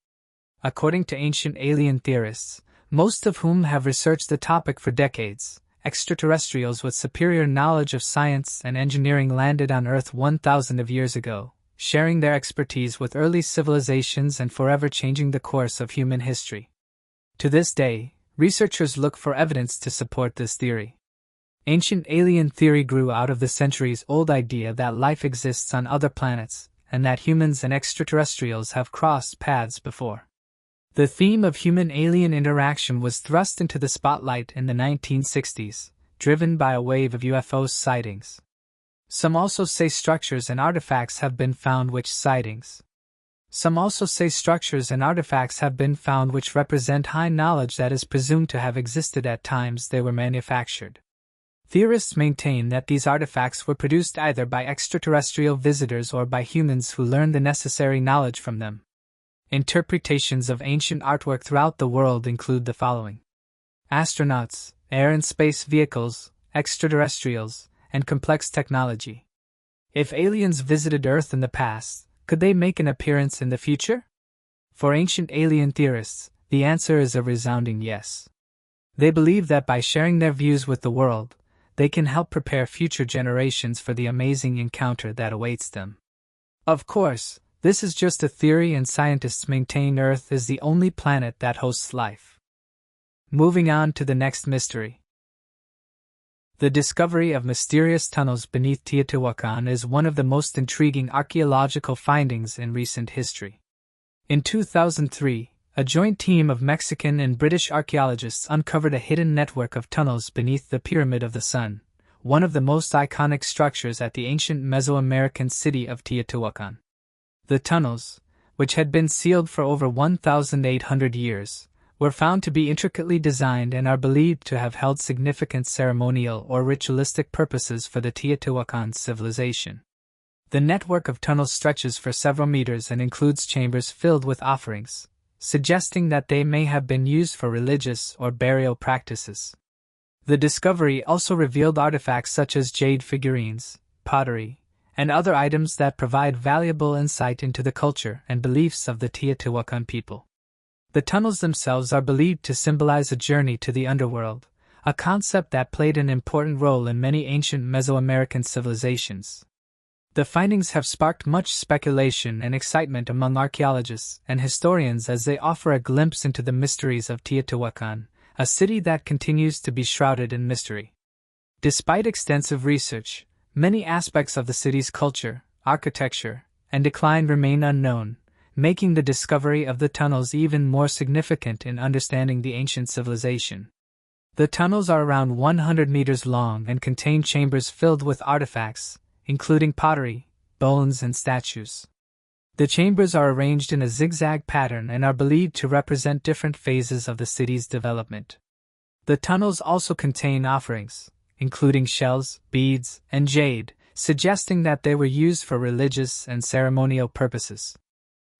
According to ancient alien theorists, most of whom have researched the topic for decades, extraterrestrials with superior knowledge of science and engineering landed on Earth 1,000 of years ago, sharing their expertise with early civilizations and forever changing the course of human history. To this day, researchers look for evidence to support this theory. Ancient alien theory grew out of the centuries-old idea that life exists on other planets, and that humans and extraterrestrials have crossed paths before. The theme of human-alien interaction was thrust into the spotlight in the 1960s, driven by a wave of UFO sightings. Some also say structures and artifacts have been found which represent high knowledge that is presumed to have existed at times they were manufactured. Theorists maintain that these artifacts were produced either by extraterrestrial visitors or by humans who learned the necessary knowledge from them. Interpretations of ancient artwork throughout the world include the following: astronauts, air and space vehicles, extraterrestrials, and complex technology. If aliens visited Earth in the past, could they make an appearance in the future? For ancient alien theorists, the answer is a resounding yes. They believe that by sharing their views with the world, they can help prepare future generations for the amazing encounter that awaits them. Of course, this is just a theory, and scientists maintain Earth is the only planet that hosts life. Moving on to the next mystery. The discovery of mysterious tunnels beneath Teotihuacan is one of the most intriguing archaeological findings in recent history. In 2003, a joint team of Mexican and British archaeologists uncovered a hidden network of tunnels beneath the Pyramid of the Sun, one of the most iconic structures at the ancient Mesoamerican city of Teotihuacan. The tunnels, which had been sealed for over 1,800 years, were found to be intricately designed and are believed to have held significant ceremonial or ritualistic purposes for the Teotihuacan civilization. The network of tunnels stretches for several meters and includes chambers filled with offerings, suggesting that they may have been used for religious or burial practices. The discovery also revealed artifacts such as jade figurines, pottery, and other items that provide valuable insight into the culture and beliefs of the Teotihuacan people. The tunnels themselves are believed to symbolize a journey to the underworld, a concept that played an important role in many ancient Mesoamerican civilizations. The findings have sparked much speculation and excitement among archaeologists and historians as they offer a glimpse into the mysteries of Teotihuacan, a city that continues to be shrouded in mystery. Despite extensive research, many aspects of the city's culture, architecture, and decline remain unknown, making the discovery of the tunnels even more significant in understanding the ancient civilization. The tunnels are around 100 meters long and contain chambers filled with artifacts, including pottery, bones, and statues. The chambers are arranged in a zigzag pattern and are believed to represent different phases of the city's development. The tunnels also contain offerings, including shells, beads, and jade, suggesting that they were used for religious and ceremonial purposes.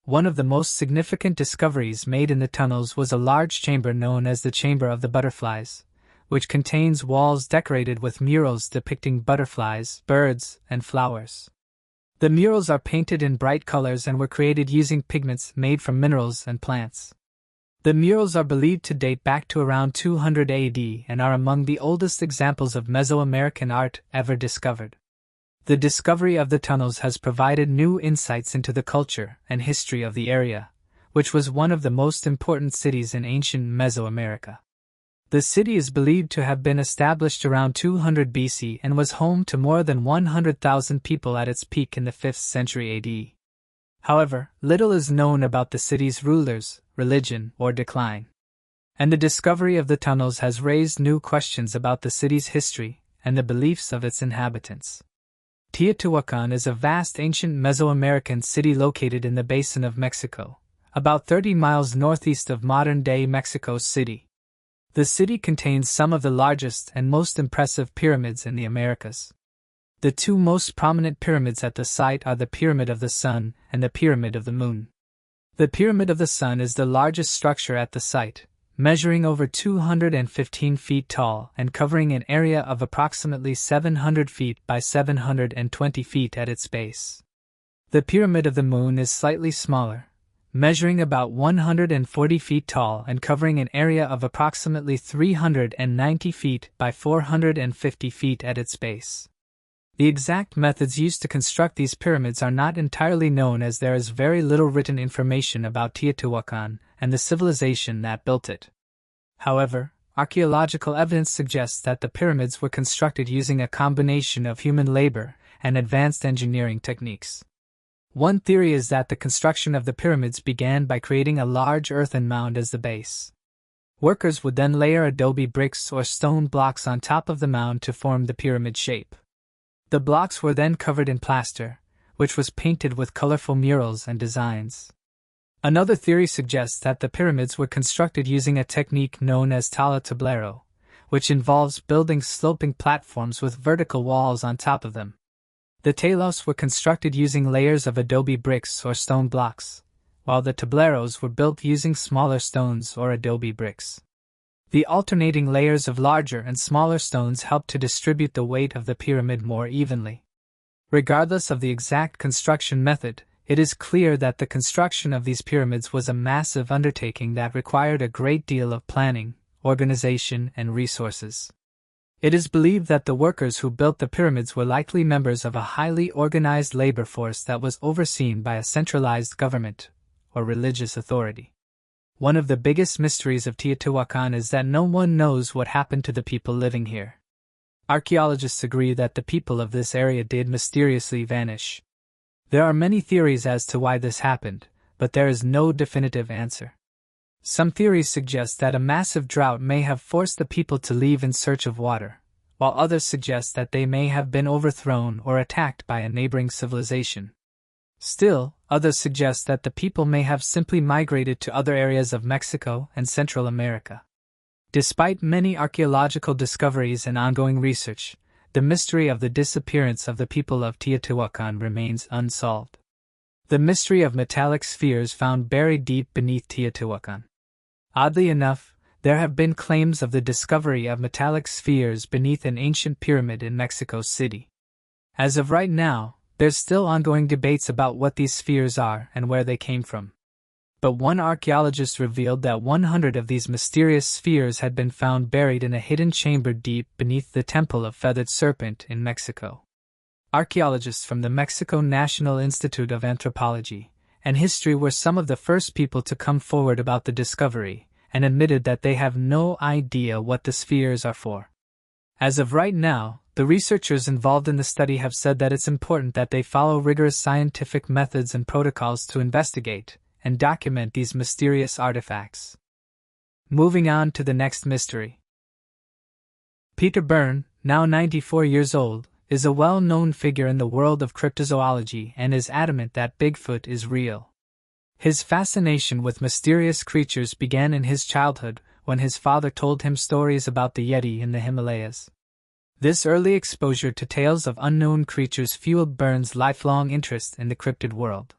One of the most significant discoveries made in the tunnels was a large chamber known as the Chamber of the Butterflies, which contains walls decorated with murals depicting butterflies, birds, and flowers. The murals are painted in bright colors and were created using pigments made from minerals and plants. The murals are believed to date back to around 200 AD and are among the oldest examples of Mesoamerican art ever discovered. The discovery of the tunnels has provided new insights into the culture and history of the area, which was one of the most important cities in ancient Mesoamerica. The city is believed to have been established around 200 BC and was home to more than 100,000 people at its peak in the 5th century AD. However, little is known about the city's rulers, religion, or decline. And the discovery of the tunnels has raised new questions about the city's history and the beliefs of its inhabitants. Teotihuacan is a vast ancient Mesoamerican city located in the basin of Mexico, about 30 miles northeast of modern-day Mexico City. The city contains some of the largest and most impressive pyramids in the Americas. The two most prominent pyramids at the site are the Pyramid of the Sun and the Pyramid of the Moon. The Pyramid of the Sun is the largest structure at the site, measuring over 215 feet tall and covering an area of approximately 700 feet by 720 feet at its base. The Pyramid of the Moon is slightly smaller, measuring about 140 feet tall and covering an area of approximately 390 feet by 450 feet at its base. The exact methods used to construct these pyramids are not entirely known, as there is very little written information about Teotihuacan and the civilization that built it. However, archaeological evidence suggests that the pyramids were constructed using a combination of human labor and advanced engineering techniques. One theory is that the construction of the pyramids began by creating a large earthen mound as the base. Workers would then layer adobe bricks or stone blocks on top of the mound to form the pyramid shape. The blocks were then covered in plaster, which was painted with colorful murals and designs. Another theory suggests that the pyramids were constructed using a technique known as tala tablero, which involves building sloping platforms with vertical walls on top of them. The talos were constructed using layers of adobe bricks or stone blocks, while the tableros were built using smaller stones or adobe bricks. The alternating layers of larger and smaller stones helped to distribute the weight of the pyramid more evenly. Regardless of the exact construction method, it is clear that the construction of these pyramids was a massive undertaking that required a great deal of planning, organization, and resources. It is believed that the workers who built the pyramids were likely members of a highly organized labor force that was overseen by a centralized government or religious authority. One of the biggest mysteries of Teotihuacan is that no one knows what happened to the people living here. Archaeologists agree that the people of this area did mysteriously vanish. There are many theories as to why this happened, but there is no definitive answer. Some theories suggest that a massive drought may have forced the people to leave in search of water, while others suggest that they may have been overthrown or attacked by a neighboring civilization. Still, others suggest that the people may have simply migrated to other areas of Mexico and Central America. Despite many archaeological discoveries and ongoing research, the mystery of the disappearance of the people of Teotihuacan remains unsolved. The mystery of metallic spheres found buried deep beneath Teotihuacan. Oddly enough, there have been claims of the discovery of metallic spheres beneath an ancient pyramid in Mexico City. As of right now, there's still ongoing debates about what these spheres are and where they came from. But one archaeologist revealed that 100 of these mysterious spheres had been found buried in a hidden chamber deep beneath the Temple of Feathered Serpent in Mexico. Archaeologists from the Mexico National Institute of Anthropology and History were some of the first people to come forward about the discovery and admitted that they have no idea what the spheres are for. As of right now, the researchers involved in the study have said that it's important that they follow rigorous scientific methods and protocols to investigate and document these mysterious artifacts. Moving on to the next mystery. Peter Byrne, now 94 years old, is a well-known figure in the world of cryptozoology and is adamant that Bigfoot is real. His fascination with mysterious creatures began in his childhood when his father told him stories about the Yeti in the Himalayas. This early exposure to tales of unknown creatures fueled Byrne's lifelong interest in the cryptid world.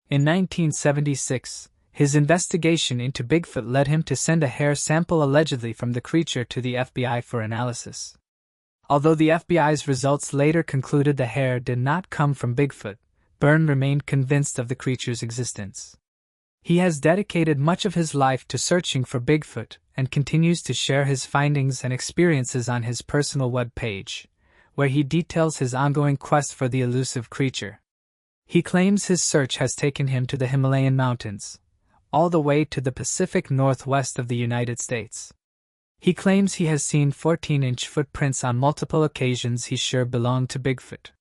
In 1976, his investigation into Bigfoot led him to send a hair sample allegedly from the creature to the FBI for analysis. Although the FBI's results later concluded the hair did not come from Bigfoot, Byrne remained convinced of the creature's existence. He has dedicated much of his life to searching for Bigfoot and continues to share his findings and experiences on his personal web page, where he details his ongoing quest for the elusive creature. He claims his search has taken him to the Himalayan mountains, all the way to the Pacific Northwest of the United States. He claims he has seen 14-inch footprints on multiple occasions he's sure belonged to Bigfoot.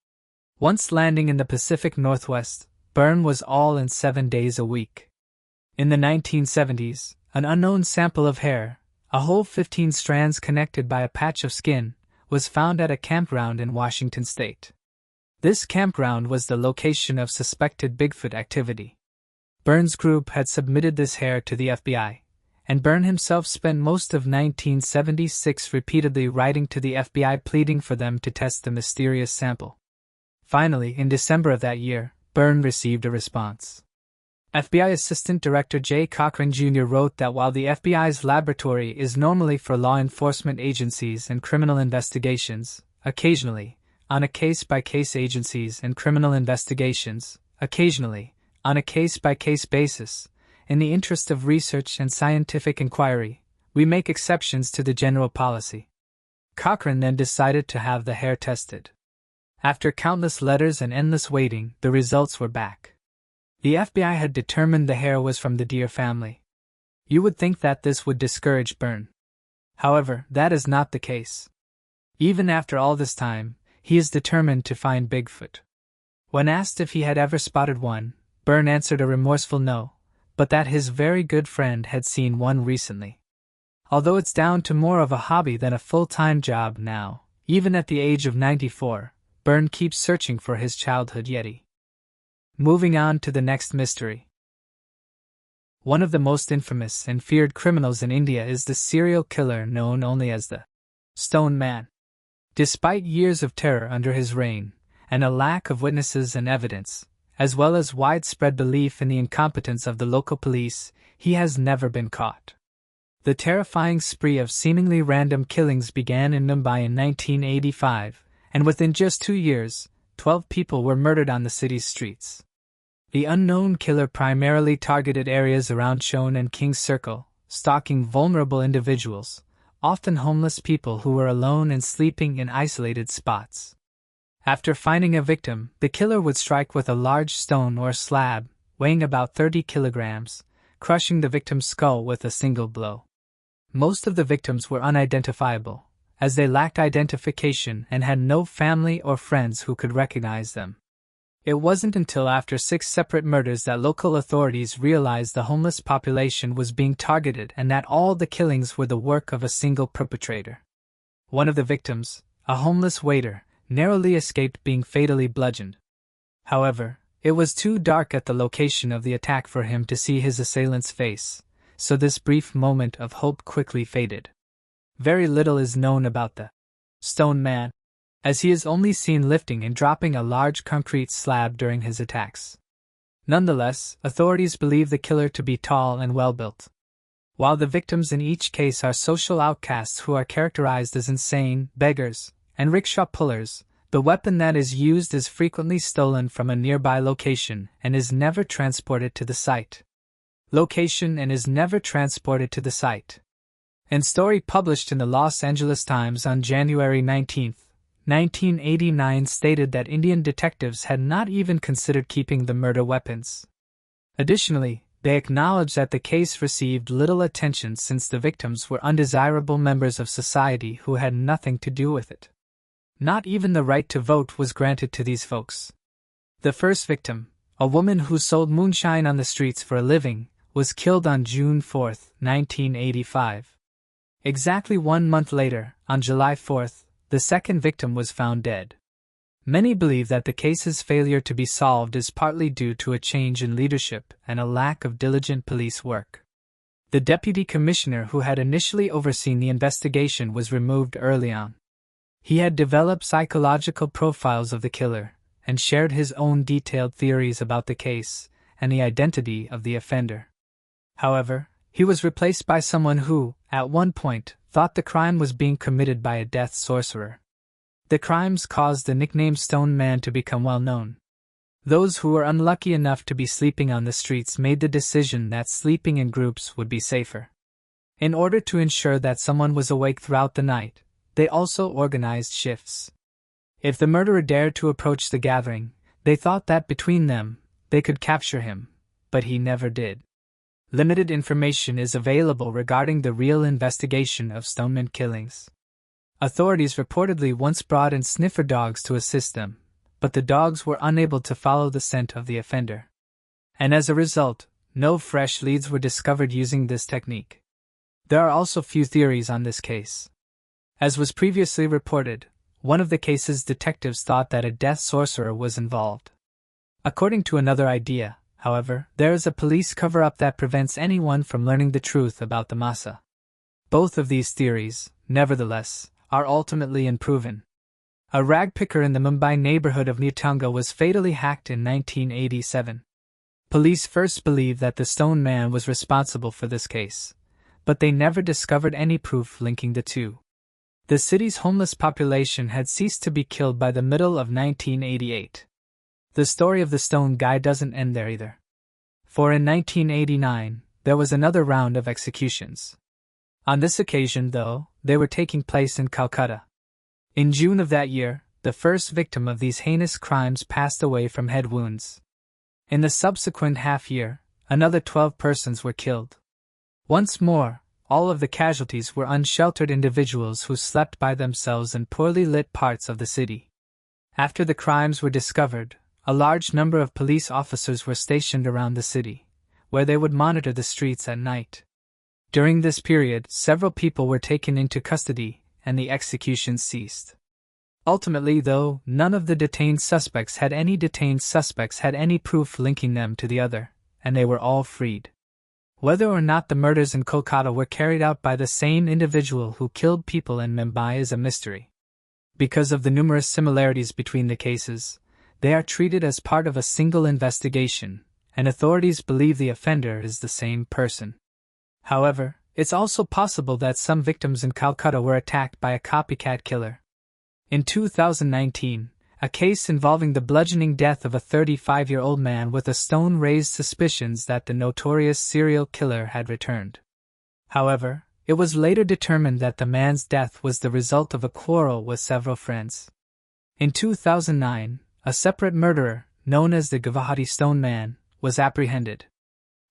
Once landing in the Pacific Northwest, Byrne was all in 7 days a week. In the 1970s, an unknown sample of hair, a whole 15 strands connected by a patch of skin, was found at a campground in Washington state. This campground was the location of suspected Bigfoot activity. Byrne's group had submitted this hair to the FBI, and Byrne himself spent most of 1976 repeatedly writing to the FBI pleading for them to test the mysterious sample. Finally, in December of that year, Byrne received a response. FBI Assistant Director J. Cochran Jr. wrote that while the FBI's laboratory is normally for law enforcement agencies and criminal investigations, occasionally, on a case-by-case agencies and criminal investigations, occasionally, on a case-by-case basis, in the interest of research and scientific inquiry, we make exceptions to the general policy. Cochran then decided to have the hair tested. After countless letters and endless waiting, the results were back. The FBI had determined the hair was from the deer family. You would think that this would discourage Byrne. However, that is not the case. Even after all this time, he is determined to find Bigfoot. When asked if he had ever spotted one, Byrne answered a remorseful no, but that his very good friend had seen one recently. Although it's down to more of a hobby than a full-time job now, even at the age of 94, Byrne keeps searching for his childhood Yeti. Moving on to the next mystery. One of the most infamous and feared criminals in India is the serial killer known only as the Stone Man. Despite years of terror under his reign, and a lack of witnesses and evidence, as well as widespread belief in the incompetence of the local police, he has never been caught. The terrifying spree of seemingly random killings began in Mumbai in 1985, and within just 2 years, 12 people were murdered on the city's streets. The unknown killer primarily targeted areas around Shone and King's Circle, stalking vulnerable individuals, often homeless people who were alone and sleeping in isolated spots. After finding a victim, the killer would strike with a large stone or slab, weighing about 30 kilograms, crushing the victim's skull with a single blow. Most of the victims were unidentifiable, as they lacked identification and had no family or friends who could recognize them. It wasn't until after 6 separate murders that local authorities realized the homeless population was being targeted and that all the killings were the work of a single perpetrator. One of the victims, a homeless waiter, narrowly escaped being fatally bludgeoned. However, It was too dark at the location of the attack for him to see his assailant's face, so this brief moment of hope quickly faded. Very little is known about the Stone Man, as he is only seen lifting and dropping a large concrete slab during his attacks. Nonetheless, authorities believe the killer to be tall and well-built. While the victims in each case are social outcasts who are characterized as insane, beggars, and rickshaw pullers, the weapon that is used is frequently stolen from a nearby location and is never transported to the site. In story published in the Los Angeles Times on January 19, 1989 stated that Indian detectives had not even considered keeping the murder weapons. Additionally, they acknowledged that the case received little attention since the victims were undesirable members of society who had nothing to do with it. Not even the right to vote was granted to these folks. The first victim, a woman who sold moonshine on the streets for a living, was killed on June 4, 1985. Exactly 1 month later, on July 4, the second victim was found dead. Many believe that the case's failure to be solved is partly due to a change in leadership and a lack of diligent police work. The deputy commissioner who had initially overseen the investigation was removed early on. He had developed psychological profiles of the killer and shared his own detailed theories about the case and the identity of the offender. However, he was replaced by someone who, at one point, thought the crime was being committed by a death sorcerer. The crimes caused the nickname Stone Man to become well known. Those who were unlucky enough to be sleeping on the streets made the decision that sleeping in groups would be safer. In order to ensure that someone was awake throughout the night, they also organized shifts. If the murderer dared to approach the gathering, they thought that between them, they could capture him, but he never did. Limited information is available regarding the real investigation of Stoneman killings. Authorities reportedly once brought in sniffer dogs to assist them, but the dogs were unable to follow the scent of the offender. And as a result, no fresh leads were discovered using this technique. There are also few theories on this case. As was previously reported, one of the case's detectives thought that a death sorcerer was involved. According to another idea, however, there is a police cover-up that prevents anyone from learning the truth about the massa. Both of these theories, nevertheless, are ultimately unproven. A rag picker in the Mumbai neighborhood of Neotunga was fatally hacked in 1987. Police first believed that the Stone Man was responsible for this case, but they never discovered any proof linking the two. The city's homeless population had ceased to be killed by the middle of 1988. The story of the Stone Guy doesn't end there either. For in 1989, there was another round of executions. On this occasion, though, they were taking place in Calcutta. In June of that year, the first victim of these heinous crimes passed away from head wounds. In the subsequent half-year, another 12 persons were killed. Once more, all of the casualties were unsheltered individuals who slept by themselves in poorly lit parts of the city. After the crimes were discovered, a large number of police officers were stationed around the city, where they would monitor the streets at night. During this period, several people were taken into custody, and the executions ceased. Ultimately, though, none of the detained suspects had any proof linking them to the other, and they were all freed. Whether or not the murders in Kolkata were carried out by the same individual who killed people in Mumbai is a mystery. Because of the numerous similarities between the cases, they are treated as part of a single investigation, and authorities believe the offender is the same person. However, it's also possible that some victims in Calcutta were attacked by a copycat killer. In 2019, a case involving the bludgeoning death of a 35-year-old man with a stone raised suspicions that the notorious serial killer had returned. However, it was later determined that the man's death was the result of a quarrel with several friends. In 2009, a separate murderer, known as the Guwahati Stone Man, was apprehended.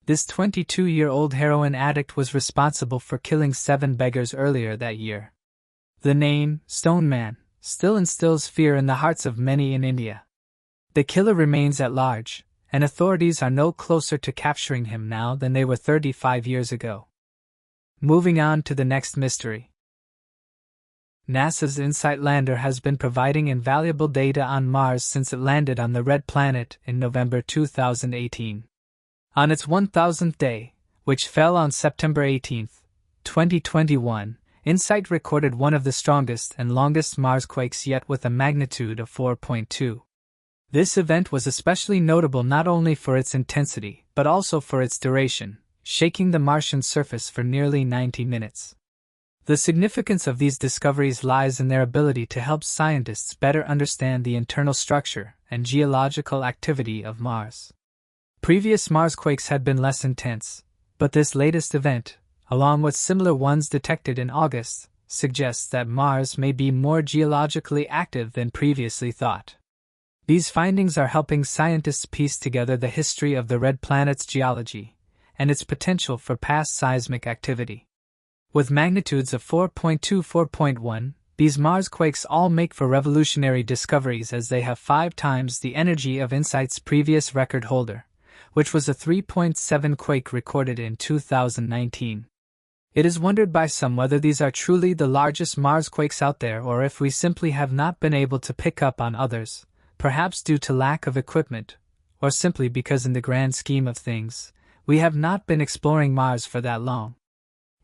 This 22-year-old heroin addict was responsible for killing 7 beggars earlier that year. The name, Stone Man, still instills fear in the hearts of many in India. The killer remains at large, and authorities are no closer to capturing him now than they were 35 years ago. Moving on to the next mystery. NASA's InSight lander has been providing invaluable data on Mars since it landed on the Red Planet in November 2018. On its 1000th day, which fell on September 18, 2021, InSight recorded one of the strongest and longest Marsquakes yet with a magnitude of 4.2. This event was especially notable not only for its intensity, but also for its duration, shaking the Martian surface for nearly 90 minutes. The significance of these discoveries lies in their ability to help scientists better understand the internal structure and geological activity of Mars. Previous Marsquakes had been less intense, but this latest event, along with similar ones detected in August, suggests that Mars may be more geologically active than previously thought. These findings are helping scientists piece together the history of the red planet's geology and its potential for past seismic activity. With magnitudes of 4.2-4.1, these Marsquakes all make for revolutionary discoveries as they have 5 times the energy of InSight's previous record holder, which was a 3.7 quake recorded in 2019. It is wondered by some whether these are truly the largest Marsquakes out there or if we simply have not been able to pick up on others, perhaps due to lack of equipment, or simply because in the grand scheme of things, we have not been exploring Mars for that long.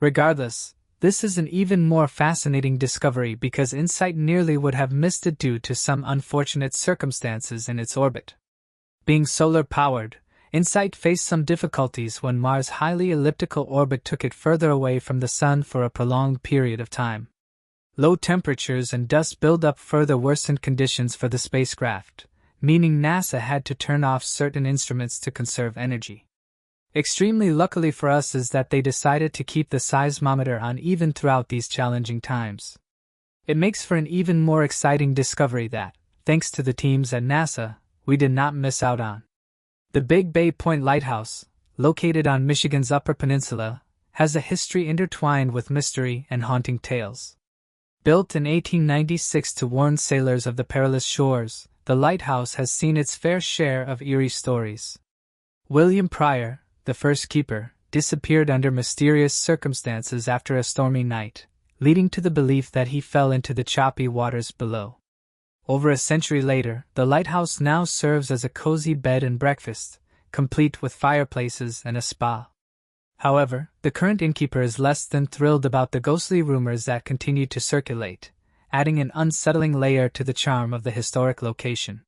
Regardless, this is an even more fascinating discovery because InSight nearly would have missed it due to some unfortunate circumstances in its orbit. Being solar-powered, InSight faced some difficulties when Mars' highly elliptical orbit took it further away from the Sun for a prolonged period of time. Low temperatures and dust buildup further worsened conditions for the spacecraft, meaning NASA had to turn off certain instruments to conserve energy. Extremely luckily for us is that they decided to keep the seismometer on even throughout these challenging times. It makes for an even more exciting discovery that, thanks to the teams at NASA, we did not miss out on. The Big Bay Point Lighthouse, located on Michigan's Upper Peninsula, has a history intertwined with mystery and haunting tales. Built in 1896 to warn sailors of the perilous shores, the lighthouse has seen its fair share of eerie stories. William Pryor, the first keeper, disappeared under mysterious circumstances after a stormy night, leading to the belief that he fell into the choppy waters below. Over a century later, the lighthouse now serves as a cozy bed and breakfast, complete with fireplaces and a spa. However, the current innkeeper is less than thrilled about the ghostly rumors that continue to circulate, adding an unsettling layer to the charm of the historic location.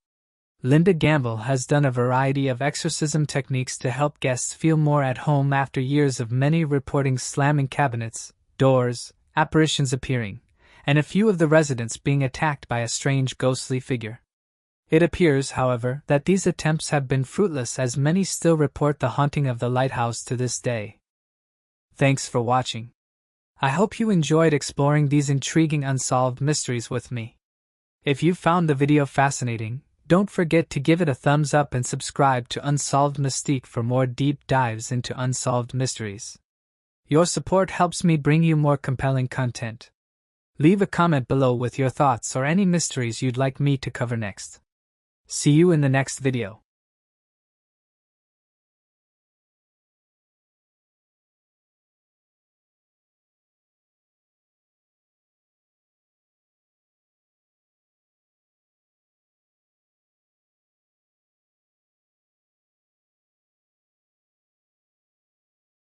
Linda Gamble has done a variety of exorcism techniques to help guests feel more at home after years of many reporting slamming cabinets, doors, apparitions appearing, and a few of the residents being attacked by a strange ghostly figure. It appears, however, that these attempts have been fruitless as many still report the haunting of the lighthouse to this day. Thanks for watching. I hope you enjoyed exploring these intriguing unsolved mysteries with me. If you found the video fascinating, don't forget to give it a thumbs up and subscribe to Unsolved Mystique for more deep dives into unsolved mysteries. Your support helps me bring you more compelling content. Leave a comment below with your thoughts or any mysteries you'd like me to cover next. See you in the next video.